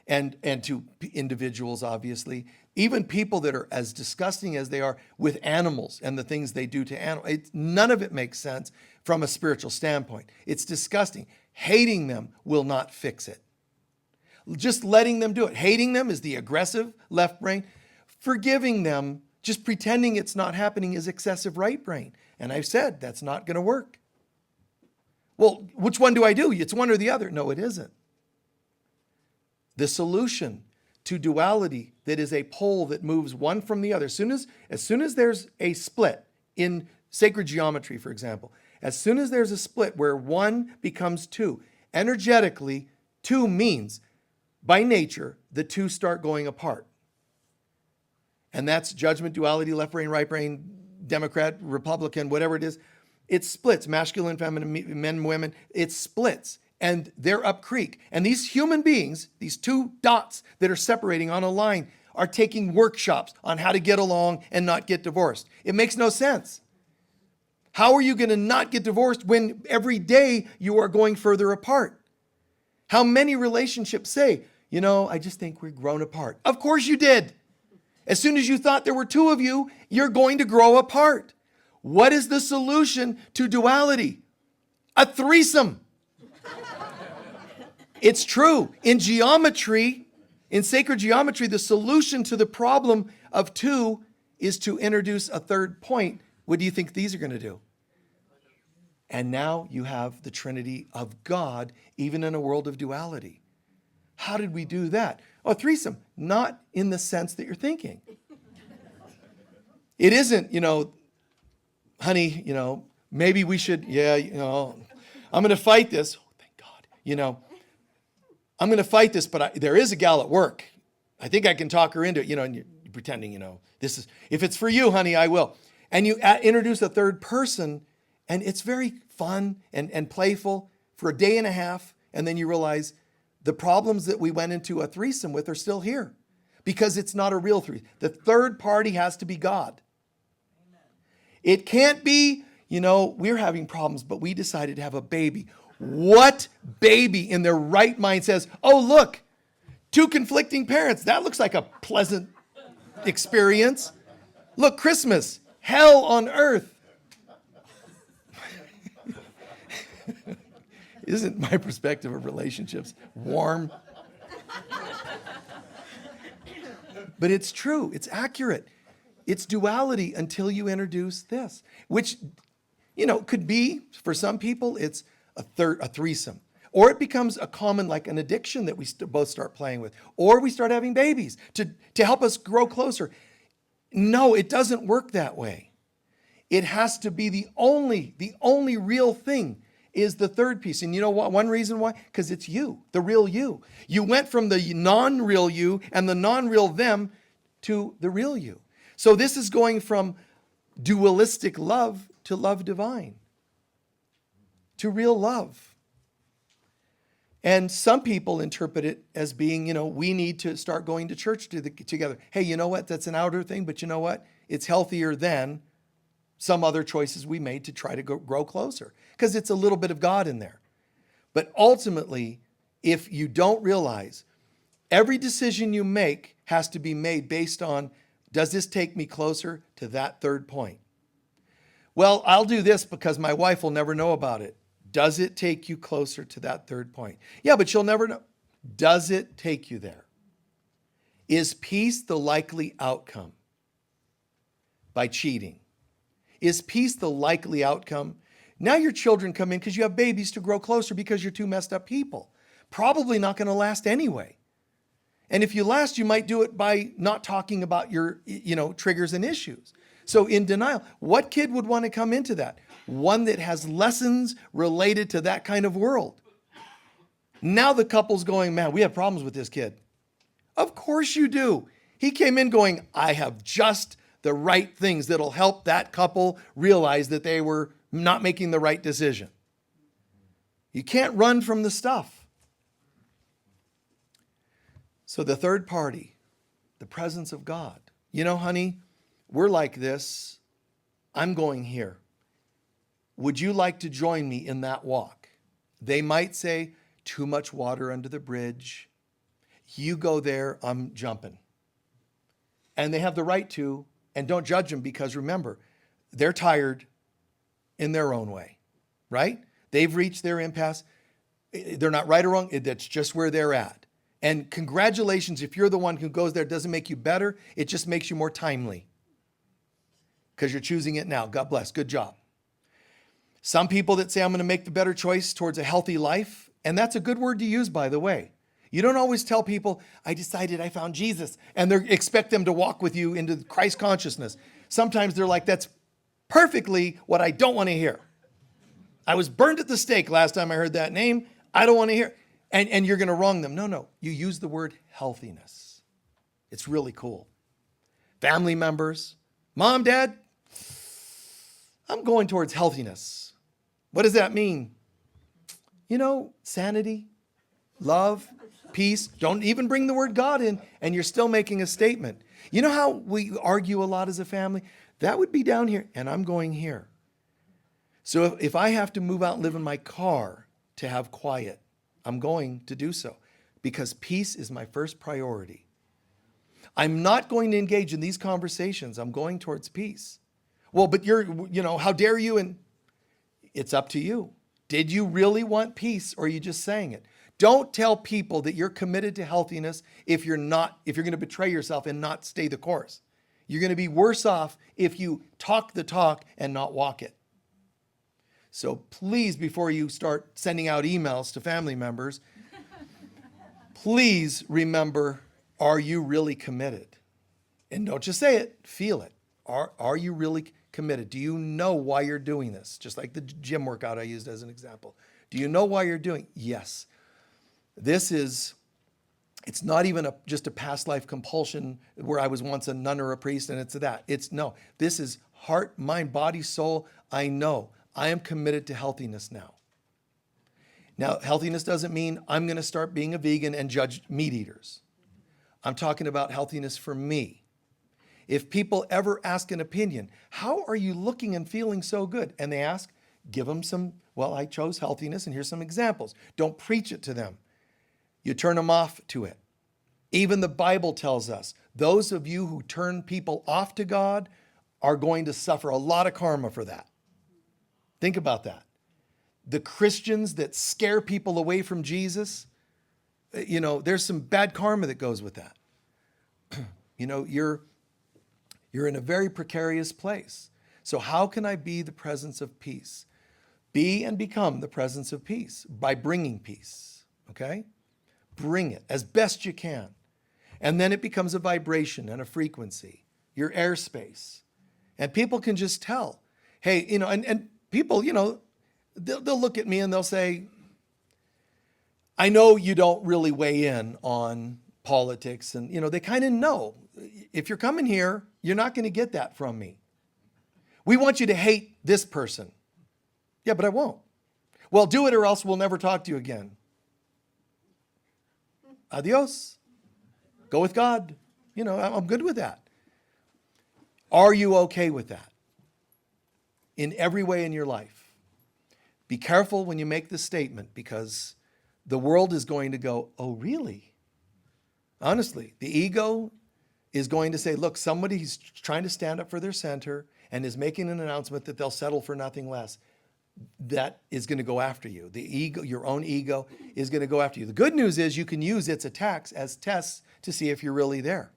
and to individuals, obviously, even people that are as disgusting as they are with animals and the things they do to animals. None of it makes sense from a spiritual standpoint. It's disgusting. Hating them will not fix it. Just letting them do it. Hating them is the aggressive left brain. Forgiving them, just pretending it's not happening, is excessive right brain. And I've said that's not going to work. Well, which one do I do? It's one or the other. No, it isn't. The solution to duality that is a pole that moves one from the other, as soon as there's a split in sacred geometry, for example, as soon as there's a split where one becomes two, energetically, two means by nature the two start going apart. And that's judgment, duality, left brain, right brain, Democrat, Republican, whatever it is. It splits, masculine, feminine, men, women, it splits. And they're up creek. And these human beings, these two dots that are separating on a line, are taking workshops on how to get along and not get divorced. It makes no sense. How are you going to not get divorced when every day you are going further apart? How many relationships say, I just think we're grown apart. Of course you did. As soon as you thought there were two of you, you're going to grow apart. What is the solution to duality? A threesome. It's true. In geometry, in sacred geometry, the solution to the problem of two is to introduce a third point. What do you think these are going to do? And now you have the Trinity of God, even in a world of duality. How did we do that? Oh, threesome, not in the sense that you're thinking. It isn't, honey, maybe we should, I'm going to fight this. Oh, thank God. I'm going to fight this, but there is a gal at work. I think I can talk her into it, and you're pretending, this is, if it's for you, honey, I will. And you introduce a third person, and it's very fun and playful for a day and a half. And then you realize the problems that we went into a threesome with are still here because it's not a real threesome. The third party has to be God. Amen. It can't be, we're having problems, but we decided to have a baby. What baby in their right mind says, oh, look, two conflicting parents. That looks like a pleasant experience. Look, Christmas, hell on earth. Isn't my perspective of relationships warm? But it's true. It's accurate. It's duality until you introduce this, which, could be, for some people, it's a threesome. Or it becomes a common, like an addiction that we both start playing with. Or we start having babies to help us grow closer. No, it doesn't work that way. It has to be the only real thing is the third piece. And you know what? One reason why? Because it's you, the real you. You went from the non-real you and the non-real them to the real you. So this is going from dualistic love to love divine, to real love. And some people interpret it as being, we need to start going to church together. Hey, you know what? That's an outer thing, but you know what? It's healthier than some other choices we made to try to grow closer, because it's a little bit of God in there. But ultimately, if you don't realize every decision you make has to be made based on, does this take me closer to that third point? Well, I'll do this because my wife will never know about it. Does it take you closer to that third point? Yeah, but she'll never know. Does it take you there? Is peace the likely outcome by cheating? Is peace the likely outcome? Now your children come in because you have babies to grow closer because you're two messed up people. Probably not going to last anyway. And if you last, you might do it by not talking about your, triggers and issues. So in denial, what kid would want to come into that? One that has lessons related to that kind of world. Now the couple's going, man, we have problems with this kid. Of course you do. He came in going, I have just the right things that'll help that couple realize that they were not making the right decision. You can't run from the stuff. So the third party, the presence of God. Honey, we're like this. I'm going here. Would you like to join me in that walk? They might say, too much water under the bridge. You go there, I'm jumping. And they have the right to, and don't judge them, because remember, they're tired in their own way, right? They've reached their impasse. They're not right or wrong. That's just where they're at. And congratulations, if you're the one who goes there, it doesn't make you better. It just makes you more timely because you're choosing it now. God bless. Good job. Some people that say, I'm going to make the better choice towards a healthy life. And that's a good word to use, by the way. You don't always tell people, I decided I found Jesus, and they expect them to walk with you into Christ consciousness. Sometimes they're like, that's perfectly what I don't want to hear. I was burned at the stake last time I heard that name. I don't want to hear. And you're going to wrong them. No. You use the word healthiness. It's really cool. Family members, mom, dad, I'm going towards healthiness. What does that mean? Sanity, love, peace. Don't even bring the word God in, and you're still making a statement. You know how we argue a lot as a family? That would be down here, and I'm going here. So if I have to move out and live in my car to have quiet, I'm going to do so because peace is my first priority. I'm not going to engage in these conversations. I'm going towards peace. Well, but how dare you? And it's up to you. Did you really want peace, or are you just saying it? Don't tell people that you're committed to healthiness if you're going to betray yourself and not stay the course. You're going to be worse off if you talk the talk and not walk it. So please, before you start sending out emails to family members, please remember, are you really committed? And don't just say it, feel it. Are you really committed? Do you know why you're doing this? Just like the gym workout I used as an example. Do you know why you're doing? Yes. It's not even just a past life compulsion where I was once a nun or a priest and it's that. This is heart, mind, body, soul. I know I am committed to healthiness now. Now, healthiness doesn't mean I'm going to start being a vegan and judge meat eaters. I'm talking about healthiness for me. If people ever ask an opinion, how are you looking and feeling so good? And they ask, give them some, I chose healthiness and here's some examples. Don't preach it to them. You turn them off to it. Even the Bible tells us, those of you who turn people off to God are going to suffer a lot of karma for that. Think about that. The Christians that scare people away from Jesus, there's some bad karma that goes with that. You're in a very precarious place. So how can I be the presence of peace? Be and become the presence of peace by bringing peace, okay? Bring it as best you can. And then it becomes a vibration and a frequency, your airspace. And people can just tell, hey, and people, they'll look at me and they'll say, I know you don't really weigh in on politics. And, they kind of know. If you're coming here, you're not going to get that from me. We want you to hate this person. Yeah, but I won't. Well, do it or else we'll never talk to you again. Adios. Go with God. I'm good with that. Are you okay with that? in every way in your life. Be careful when you make this statement, because the world is going to go, oh, really? Honestly, the ego is going to say, look, somebody's trying to stand up for their center and is making an announcement that they'll settle for nothing less. That is going to go after you. The ego, your own ego, is going to go after you. The good news is you can use its attacks as tests to see if you're really there.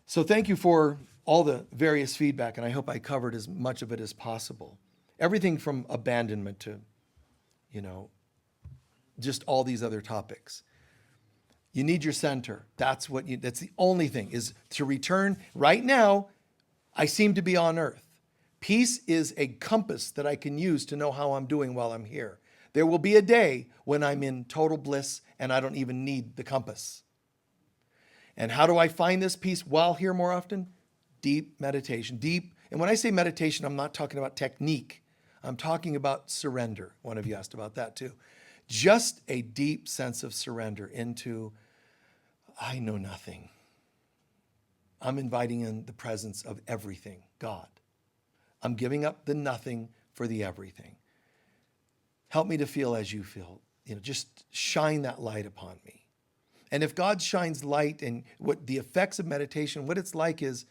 So thank you for all the various feedback, and I hope I covered as much of it as possible. Everything from abandonment to, just all these other topics. You need your center. That's the only thing, is to return. Right now, I seem to be on earth. Peace is a compass that I can use to know how I'm doing while I'm here. There will be a day when I'm in total bliss and I don't even need the compass. And how do I find this peace while here more often? Deep meditation. Deep. And when I say meditation, I'm not talking about technique. I'm talking about surrender. One of you asked about that too. Just a deep sense of surrender into, I know nothing. I'm inviting in the presence of everything, God. I'm giving up the nothing for the everything. Help me to feel as you feel. Just shine that light upon me. And if God shines light, and what the effects of meditation, what it's like is,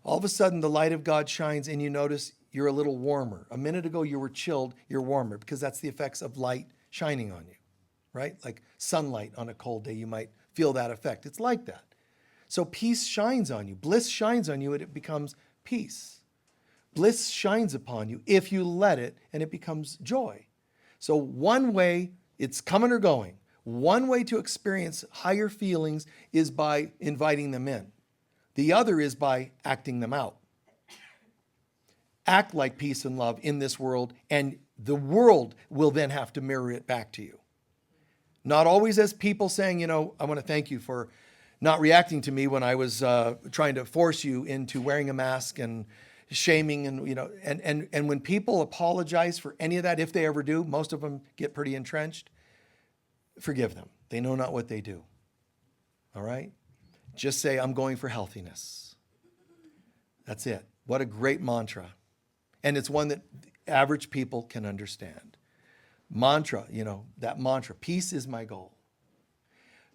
all of a sudden the light of God shines and you notice you're a little warmer. A minute ago you were chilled, you're warmer, because that's the effects of light shining on you, right? Like sunlight on a cold day, you might feel that effect. It's like that. So peace shines on you. Bliss shines on you and it becomes peace. Bliss shines upon you if you let it, and it becomes joy. So one way, it's coming or going. One way to experience higher feelings is by inviting them in. The other is by acting them out. Act like peace and love in this world, and the world will then have to mirror it back to you. Not always as people saying, I want to thank you for not reacting to me when I was trying to force you into wearing a mask and shaming, and when people apologize for any of that, if they ever do, most of them get pretty entrenched. Forgive them. They know not what they do. All right? Just say, I'm going for healthiness. That's it. What a great mantra. And it's one that average people can understand. Mantra, that mantra, peace is my goal.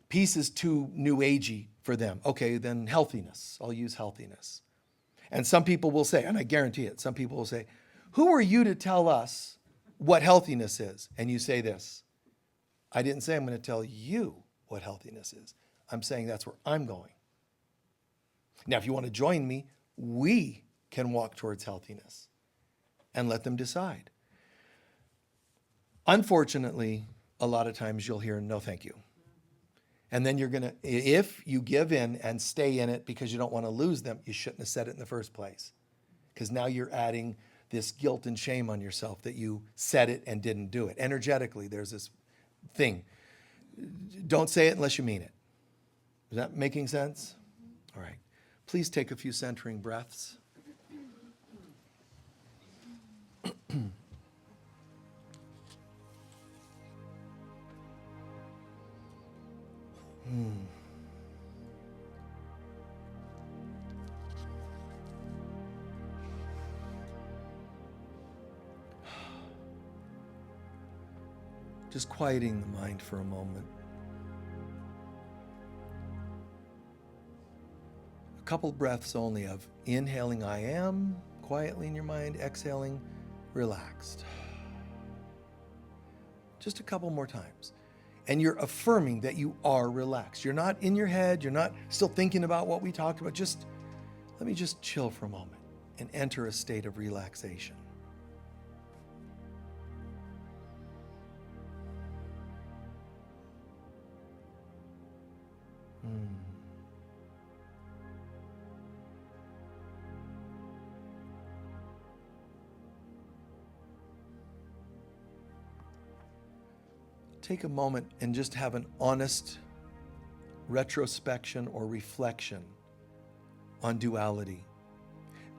Peace is too new agey for them. Okay, then healthiness. I'll use healthiness. And some people will say, and I guarantee it, some people will say, who are you to tell us what healthiness is? And you say this, I didn't say I'm going to tell you what healthiness is. I'm saying that's where I'm going. Now, if you want to join me, we can walk towards healthiness and let them decide. Unfortunately, a lot of times you'll hear, no, thank you. And then you're going to, if you give in and stay in it because you don't want to lose them, you shouldn't have said it in the first place. Because now you're adding this guilt and shame on yourself that you said it and didn't do it. Energetically, there's this thing. Don't say it unless you mean it. Is that making sense? All right. Please take a few centering breaths. Just quieting the mind for a moment. A couple breaths only of inhaling, I am, quietly in your mind, exhaling, relaxed. Just a couple more times. And you're affirming that you are relaxed. You're not in your head. You're not still thinking about what we talked about. Let me just chill for a moment and enter a state of relaxation. Take a moment and just have an honest retrospection or reflection on duality.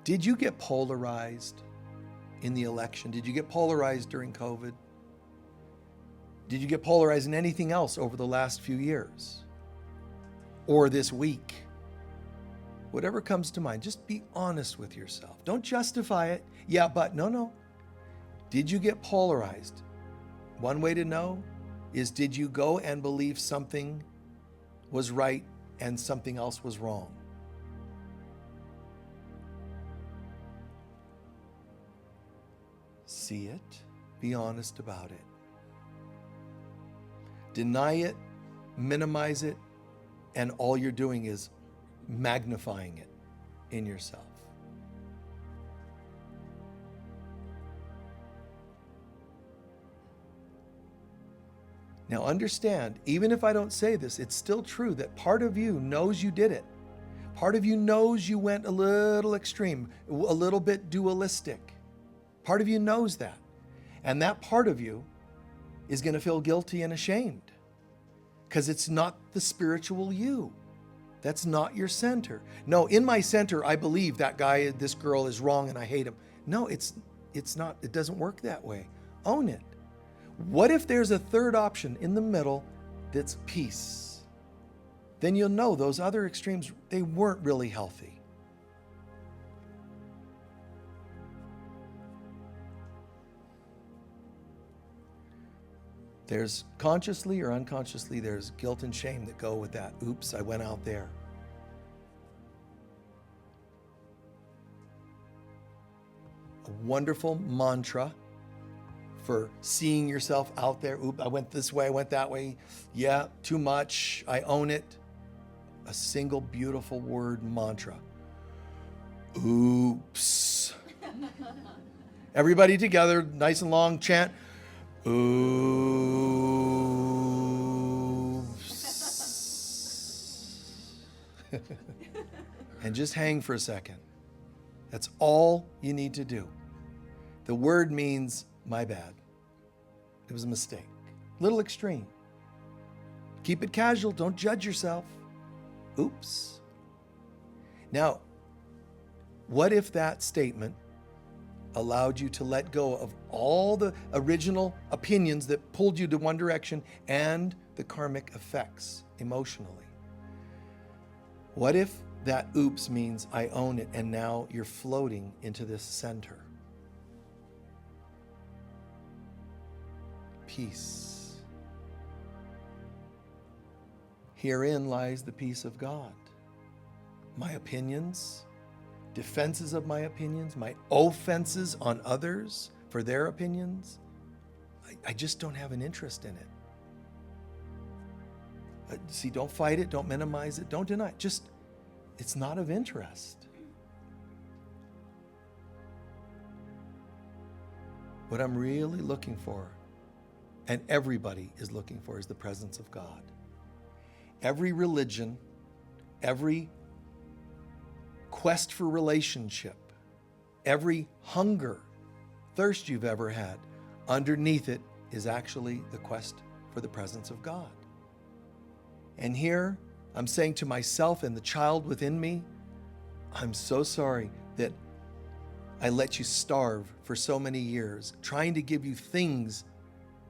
Did you get polarized in the election? Did you get polarized during COVID? Did you get polarized in anything else over the last few years? Or this week? Whatever comes to mind, just be honest with yourself. Don't justify it. Yeah, but no. Did you get polarized? One way to know is, did you go and believe something was right and something else was wrong? See it, be honest about it. Deny it, minimize it, and all you're doing is magnifying it in yourself. Now understand, even if I don't say this, it's still true that part of you knows you did it. Part of you knows you went a little extreme, a little bit dualistic. Part of you knows that. And that part of you is going to feel guilty and ashamed because it's not the spiritual you. That's not your center. No, in my center, I believe that guy, this girl is wrong and I hate him. No, it's not. It doesn't work that way. Own it. What if there's a third option in the middle that's peace? Then you'll know those other extremes, they weren't really healthy. There's consciously or unconsciously, there's guilt and shame that go with that. Oops, I went out there. A wonderful mantra for seeing yourself out there. Oop, I went this way, I went that way. Yeah, too much. I own it. A single beautiful word mantra. Oops. Everybody together, nice and long, chant. Oops. And just hang for a second. That's all you need to do. The word means my bad. It was a mistake. Little extreme. Keep it casual. Don't judge yourself. Oops. Now, what if that statement allowed you to let go of all the original opinions that pulled you to one direction and the karmic effects emotionally? What if that oops means I own it and now you're floating into this center? Peace. Herein lies the peace of God. My opinions, defenses of my opinions, my offenses on others for their opinions, I just don't have an interest in it. See, don't fight it, don't minimize it, don't deny it. Just, it's not of interest. What I'm really looking for, and everybody is looking for, is the presence of God. Every religion, every quest for relationship, every hunger, thirst you've ever had, underneath it is actually the quest for the presence of God. And here I'm saying to myself and the child within me, I'm so sorry that I let you starve for so many years, trying to give you things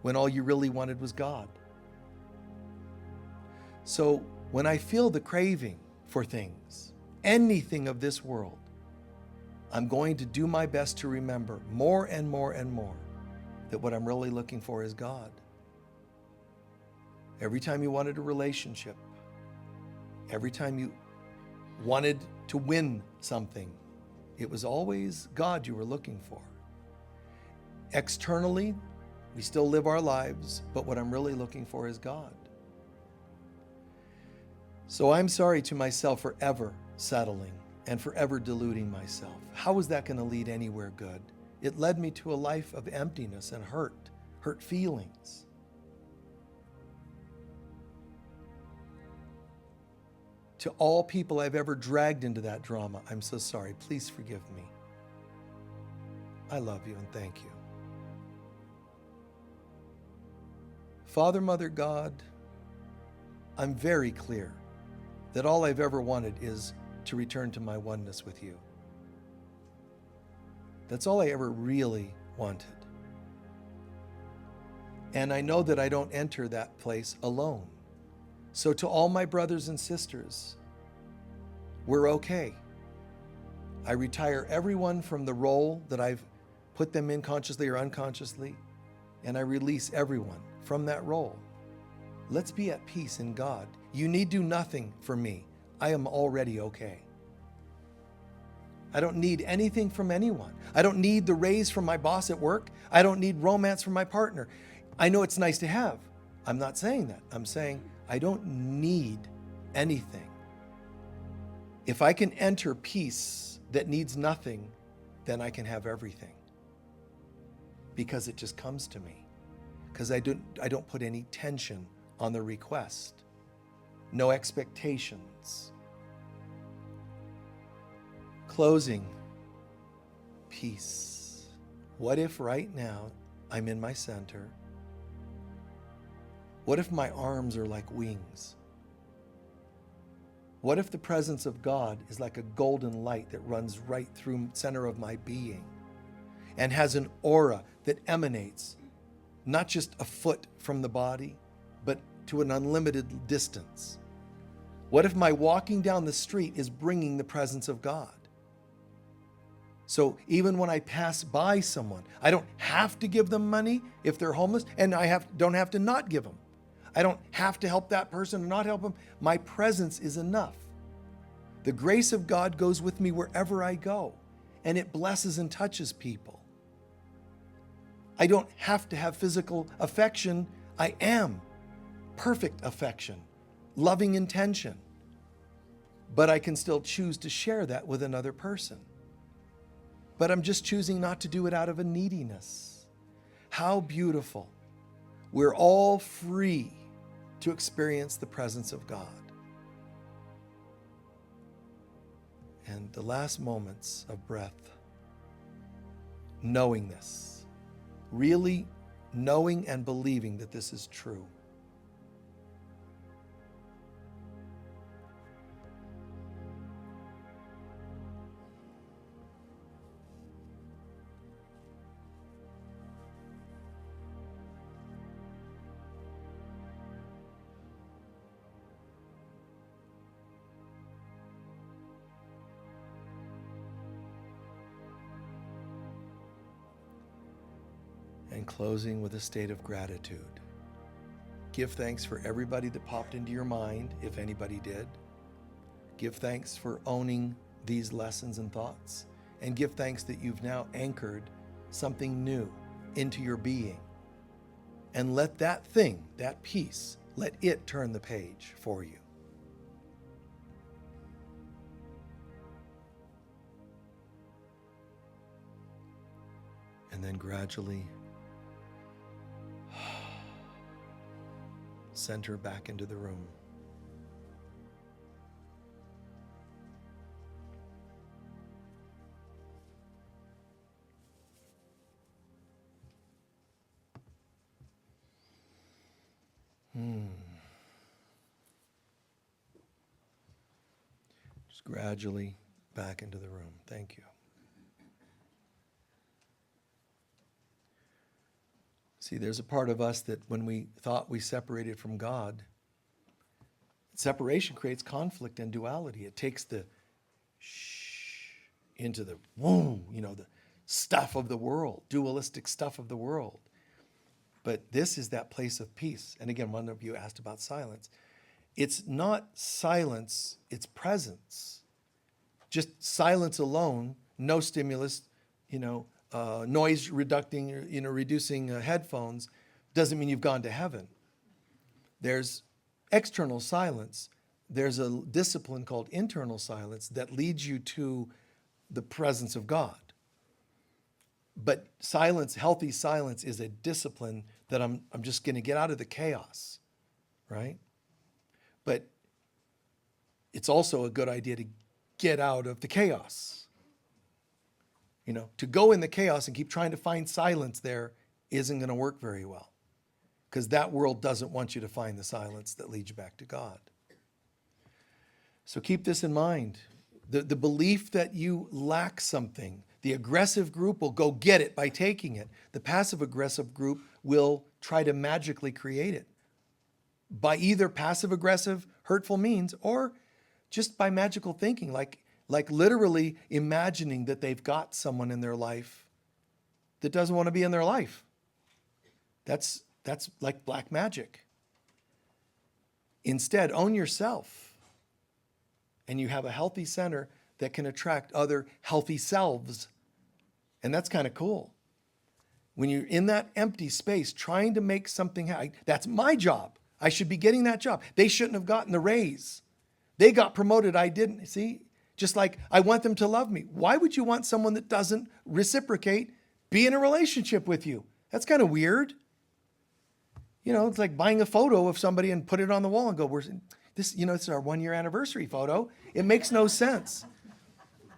when all you really wanted was God. So when I feel the craving for things, anything of this world, I'm going to do my best to remember more and more and more that what I'm really looking for is God. Every time you wanted a relationship, every time you wanted to win something, it was always God you were looking for. Externally, we still live our lives, but what I'm really looking for is God. So I'm sorry to myself for ever settling and forever deluding myself. How was that going to lead anywhere good? It led me to a life of emptiness and hurt feelings. To all people I've ever dragged into that drama, I'm so sorry. Please forgive me. I love you and thank you. Father, Mother, God, I'm very clear that all I've ever wanted is to return to my oneness with you. That's all I ever really wanted. And I know that I don't enter that place alone. So to all my brothers and sisters, we're okay. I retire everyone from the role that I've put them in consciously or unconsciously, and I release everyone from that role. Let's be at peace in God. You need do nothing for me. I am already okay. I don't need anything from anyone. I don't need the raise from my boss at work. I don't need romance from my partner. I know it's nice to have. I'm not saying that. I'm saying I don't need anything. If I can enter peace that needs nothing, then I can have everything. Because it just comes to me. Because I don't put any tension on the request. No expectations. Closing. Peace. What if right now I'm in my center? What if my arms are like wings? What if the presence of God is like a golden light that runs right through the center of my being and has an aura that emanates not just a foot from the body, but to an unlimited distance? What if my walking down the street is bringing the presence of God? So even when I pass by someone, I don't have to give them money if they're homeless, and I don't have to not give them. I don't have to help that person or not help them. My presence is enough. The grace of God goes with me wherever I go, and it blesses and touches people. I don't have to have physical affection. I am perfect affection, loving intention. But I can still choose to share that with another person. But I'm just choosing not to do it out of a neediness. How beautiful. We're all free to experience the presence of God. And the last moments of breath, knowing this, really knowing and believing that this is true. And closing with a state of gratitude. Give thanks for everybody that popped into your mind, if anybody did. Give thanks for owning these lessons and thoughts. And give thanks that you've now anchored something new into your being. And let that thing, that peace, let it turn the page for you. And then gradually center back into the room. Just gradually back into the room. Thank you. See, there's a part of us that when we thought we separated from God, separation creates conflict and duality. It takes the into the womb, the stuff of the world, dualistic stuff of the world. But this is that place of peace. And again, one of you asked about silence. It's not silence, it's presence. Just silence alone, no stimulus, noise reducing headphones doesn't mean you've gone to heaven. There's external silence. There's a discipline called internal silence that leads you to the presence of God. But silence, healthy silence, is a discipline that I'm just going to get out of the chaos, right? But it's also a good idea to get out of the chaos. To go in the chaos and keep trying to find silence there isn't going to work very well, because that world doesn't want you to find the silence that leads you back to God. So keep this in mind. The belief that you lack something, the aggressive group will go get it by taking it. The passive aggressive group will try to magically create it by either passive aggressive, hurtful means or just by magical thinking, like literally imagining that they've got someone in their life that doesn't want to be in their life. That's like black magic. Instead, own yourself. And you have a healthy center that can attract other healthy selves. And that's kind of cool. When you're in that empty space trying to make something happen, that's my job. I should be getting that job. They shouldn't have gotten the raise. They got promoted, I didn't. See? Just like I want them to love me. Why would you want someone that doesn't reciprocate be in a relationship with you? That's kind of weird. You know, it's like buying a photo of somebody and put it on the wall and go, this is our 1-year anniversary photo. It makes no sense.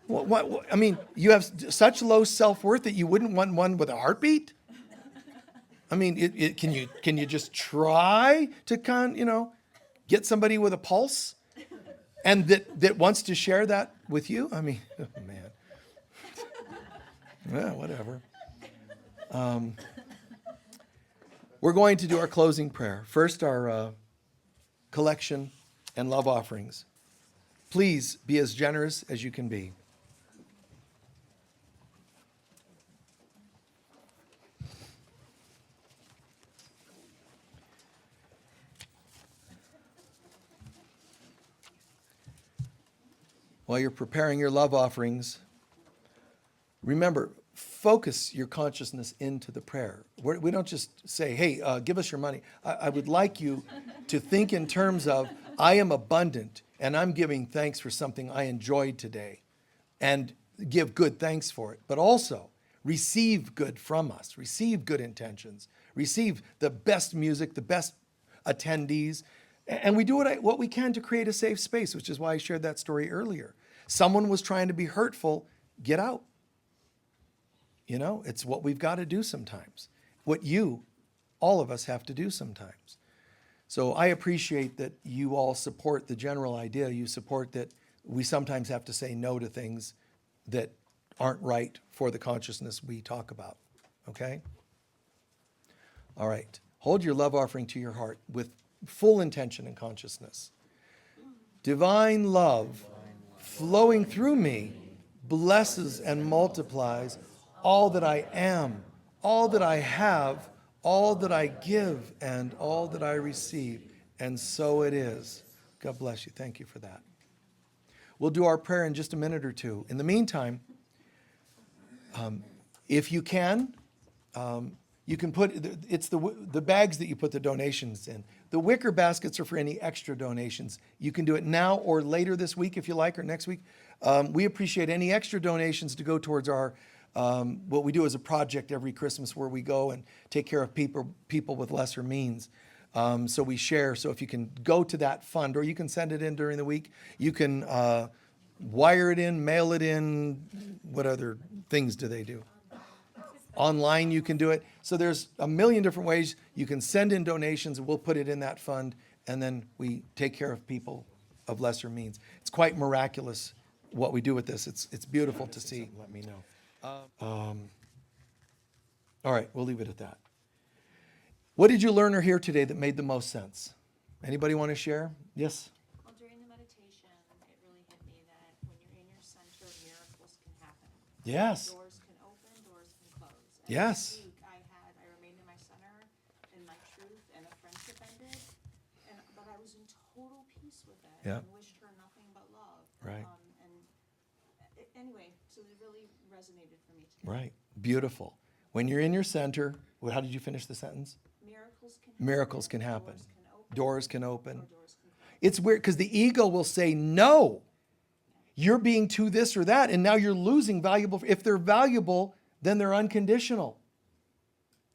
I mean, you have such low self-worth that you wouldn't want one with a heartbeat? I mean, can you just try to get somebody with a pulse and that wants to share that with you? I mean, oh man. Yeah, whatever. We're going to do our closing prayer. First, our collection and love offerings. Please be as generous as you can be. While you're preparing your love offerings, remember, focus your consciousness into the prayer. We don't just say, hey, give us your money. I would like you to think in terms of, I am abundant and I'm giving thanks for something I enjoyed today, and give good thanks for it. But also receive good from us, receive good intentions, receive the best music, the best attendees. And we do what we can to create a safe space, which is why I shared that story earlier. Someone was trying to be hurtful, get out. You know, it's what we've got to do sometimes. What all of us have to do sometimes. So I appreciate that you all support the general idea. You support that we sometimes have to say no to things that aren't right for the consciousness we talk about. Okay? All right. Hold your love offering to your heart with full intention and consciousness. Divine love flowing through me blesses and multiplies all that I am, all that I have, all that I give, and all that I receive. And so it is. God bless you. Thank you for that. We'll do our prayer in just a minute or two. In the meantime, if you can put, it's the bags that you put the donations in. The wicker baskets are for any extra donations. You can do it now or later this week if you like, or next week. We appreciate any extra donations to go towards our what we do as a project every Christmas, where we go and take care of people with lesser means. So we share. So if you can go to that fund, or you can send it in during the week, you can wire it in, mail it in. What other things do they do? Online you can do it. So there's a million different ways you can send in donations, and we'll put it in that fund, and then we take care of people of lesser means. It's quite miraculous what we do with this. It's beautiful to see. Let me know. All right, we'll leave it at that. What did you learn or hear today that made the most sense? Anybody want to share? Yes? Well, during the meditation, it really hit me that when you're in your center, miracles can happen. Yes. Doors can open, doors can close. And Yes. This week I remained in my center, in my truth, and a friendship ended, but I was in total peace with it. Yeah. And wished her nothing but love. Right. Anyway, so it really resonated for me today. Right. Beautiful. When you're in your center, how did you finish the sentence? Miracles can happen. Doors can open. Or doors can close. It's weird because the ego will say, no, you're being too this or that, and now you're losing valuable. If they're valuable, then they're unconditional.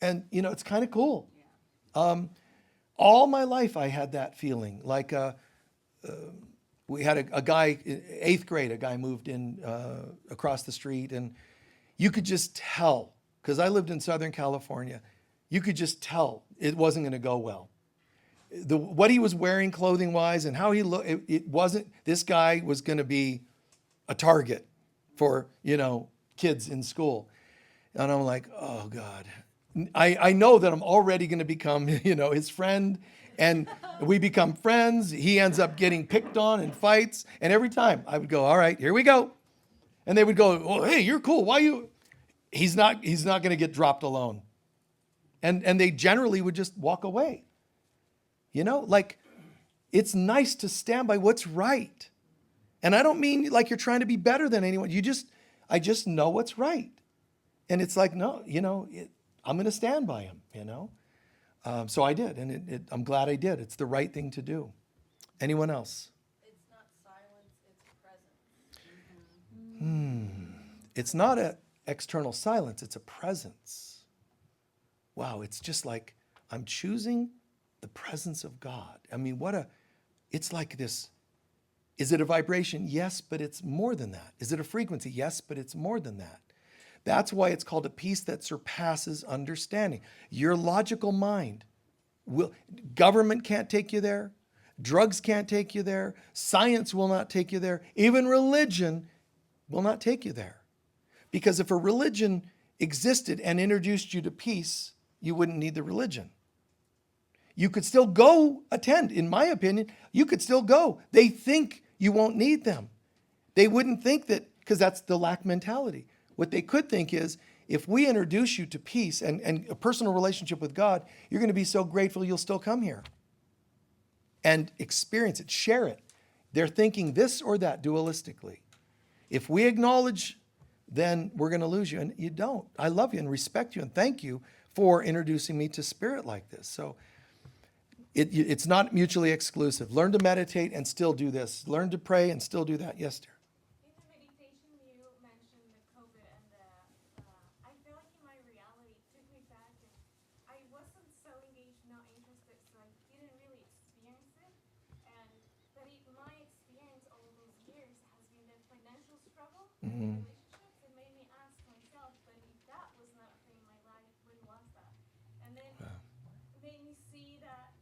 And, it's kind of cool. Yeah. All my life I had that feeling. Like we had a guy, 8th grade, a guy moved in across the street, and you could just tell, because I lived in Southern California, you could just tell it wasn't going to go well. What he was wearing clothing-wise and how he looked, it wasn't, this guy was going to be a target for, kids in school. And I'm like, oh God, I know that I'm already going to become, his friend, and we become friends. He ends up getting picked on in fights, and every time I would go, all right, here we go. And they would go, oh, hey, you're cool. Why you? He's not going to get dropped alone. And they generally would just walk away. Like, it's nice to stand by what's right. And I don't mean like you're trying to be better than anyone. I just know what's right. And it's like, no, I'm going to stand by him, So I did, and I'm glad I did. It's the right thing to do. Anyone else? It's not silence, it's presence. It's not an external silence, it's a presence. Wow, it's just like I'm choosing the presence of God. I mean, it's like this. Is it a vibration? Yes, but it's more than that. Is it a frequency? Yes, but it's more than that. That's why it's called a peace that surpasses understanding. Your logical mind government can't take you there. Drugs can't take you there. Science will not take you there. Even religion will not take you there. Because if a religion existed and introduced you to peace, you wouldn't need the religion. You could still go attend, in my opinion. You could still go. They think you won't need them. They wouldn't think that, because that's the lack mentality. What they could think is, if we introduce you to peace and a personal relationship with God, you're going to be so grateful you'll still come here and experience it, share it. They're thinking this or that dualistically. If we acknowledge, then we're going to lose you. And you don't. I love you and respect you and thank you for introducing me to spirit like this. So it's not mutually exclusive. Learn to meditate and still do this. Learn to pray and still do that. Yes, dear. In the meditation, you mentioned the COVID and I feel like in my reality, it took me back and I wasn't so engaged, not interested, so I didn't really experience it. But my experience all those years has been the financial struggle in relationships. It made me ask myself, but if that was not a thing in my life, when was that? And then it made me see that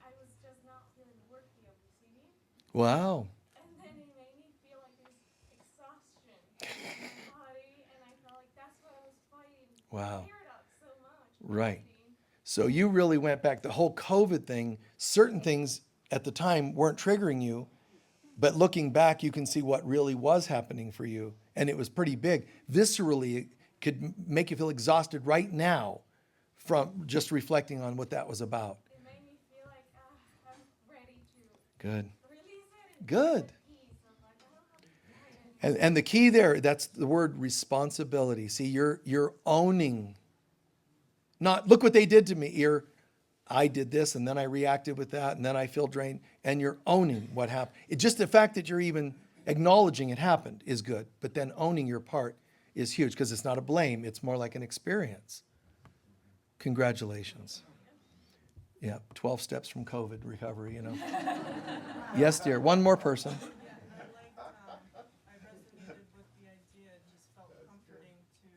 I was just not feeling worthy of receiving. Wow. And then it made me feel like this exhaustion in my body, and I felt like that's what I was fighting. Wow. Mirdad so much. Right. fighting. So you really went back. The whole COVID thing, certain things at the time weren't triggering you, but looking back, you can see what really was happening for you. And it was pretty big. Viscerally, it could make you feel exhausted right now from just reflecting on what that was about. It made me feel like I'm ready to Good. release it and Good. feel at peace. I'm like, I don't have to fight anymore. And the key there, that's the word responsibility. See, you're owning. Not, look what they did to me. I did this, and then I reacted with that, and then I feel drained. And you're owning what happened. It's just the fact that you're even acknowledging it happened is good. But then owning your part is huge, because it's not a blame. It's more like an experience. Congratulations. Yeah, 12 steps from COVID recovery, Yes, dear. One more person. I resonated with the idea. It just felt comforting to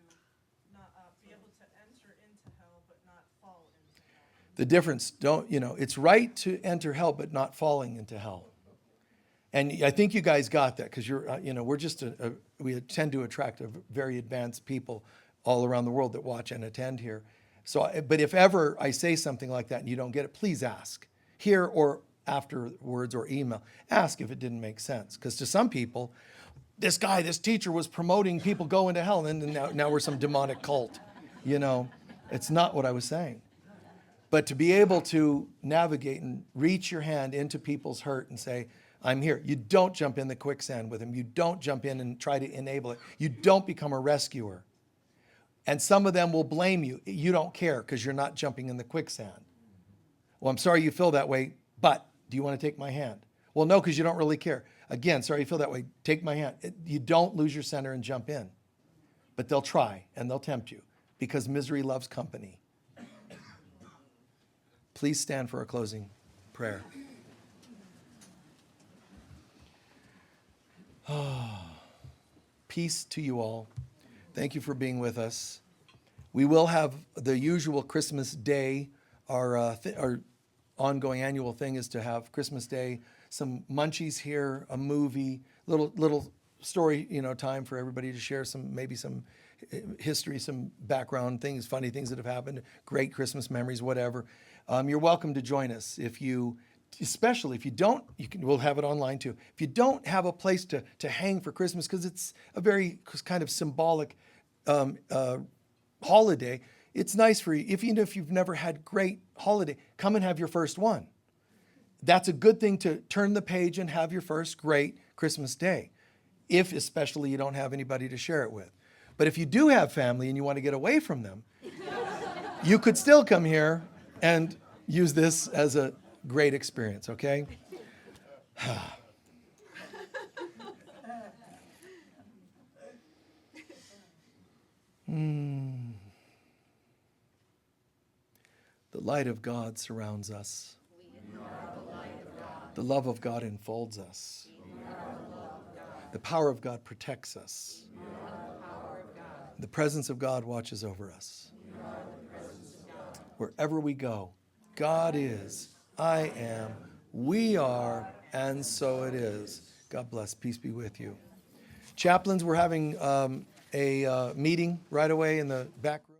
not be able to enter into hell, but not fall into hell. The difference, it's right to enter hell, but not falling into hell. And I think you guys got that, because we're just we tend to attract a very advanced people all around the world that watch and attend here. So, but if ever I say something like that and you don't get it, please ask here or afterwards or email. Ask if it didn't make sense, because to some people, this teacher was promoting people go into hell, and then now we're some demonic cult. It's not what I was saying. But to be able to navigate and reach your hand into people's hurt and say, I'm here. You don't jump in the quicksand with them. You don't jump in and try to enable it. You don't become a rescuer. And some of them will blame you. You don't care because you're not jumping in the quicksand. Well, I'm sorry you feel that way, but do you want to take my hand? Well, no, because you don't really care. Again, sorry you feel that way. Take my hand. You don't lose your center and jump in. But they'll try and they'll tempt you, because misery loves company. Please stand for a closing prayer. Peace to you all. Thank you for being with us. We will have the usual Christmas Day. Our ongoing annual thing is to have Christmas Day, some munchies here, a movie, little story, time for everybody to share maybe some history, some background things, funny things that have happened, great Christmas memories, whatever. You're welcome to join us. Especially if you don't, we'll have it online too. If you don't have a place to hang for Christmas, because it's a very kind of symbolic holiday, it's nice for you, even if you've never had great holiday, come and have your first one. That's a good thing to turn the page and have your first great Christmas day, if especially you don't have anybody to share it with. But if you do have family and you want to get away from them, you could still come here and use this as a great experience, okay? The light of God surrounds us. The love of God enfolds us. The power of God protects us. The presence of God watches over us. Wherever we go, God is, I am, we are, and so it is. God bless. Peace be with you. Chaplains, we're having a meeting right away in the back room.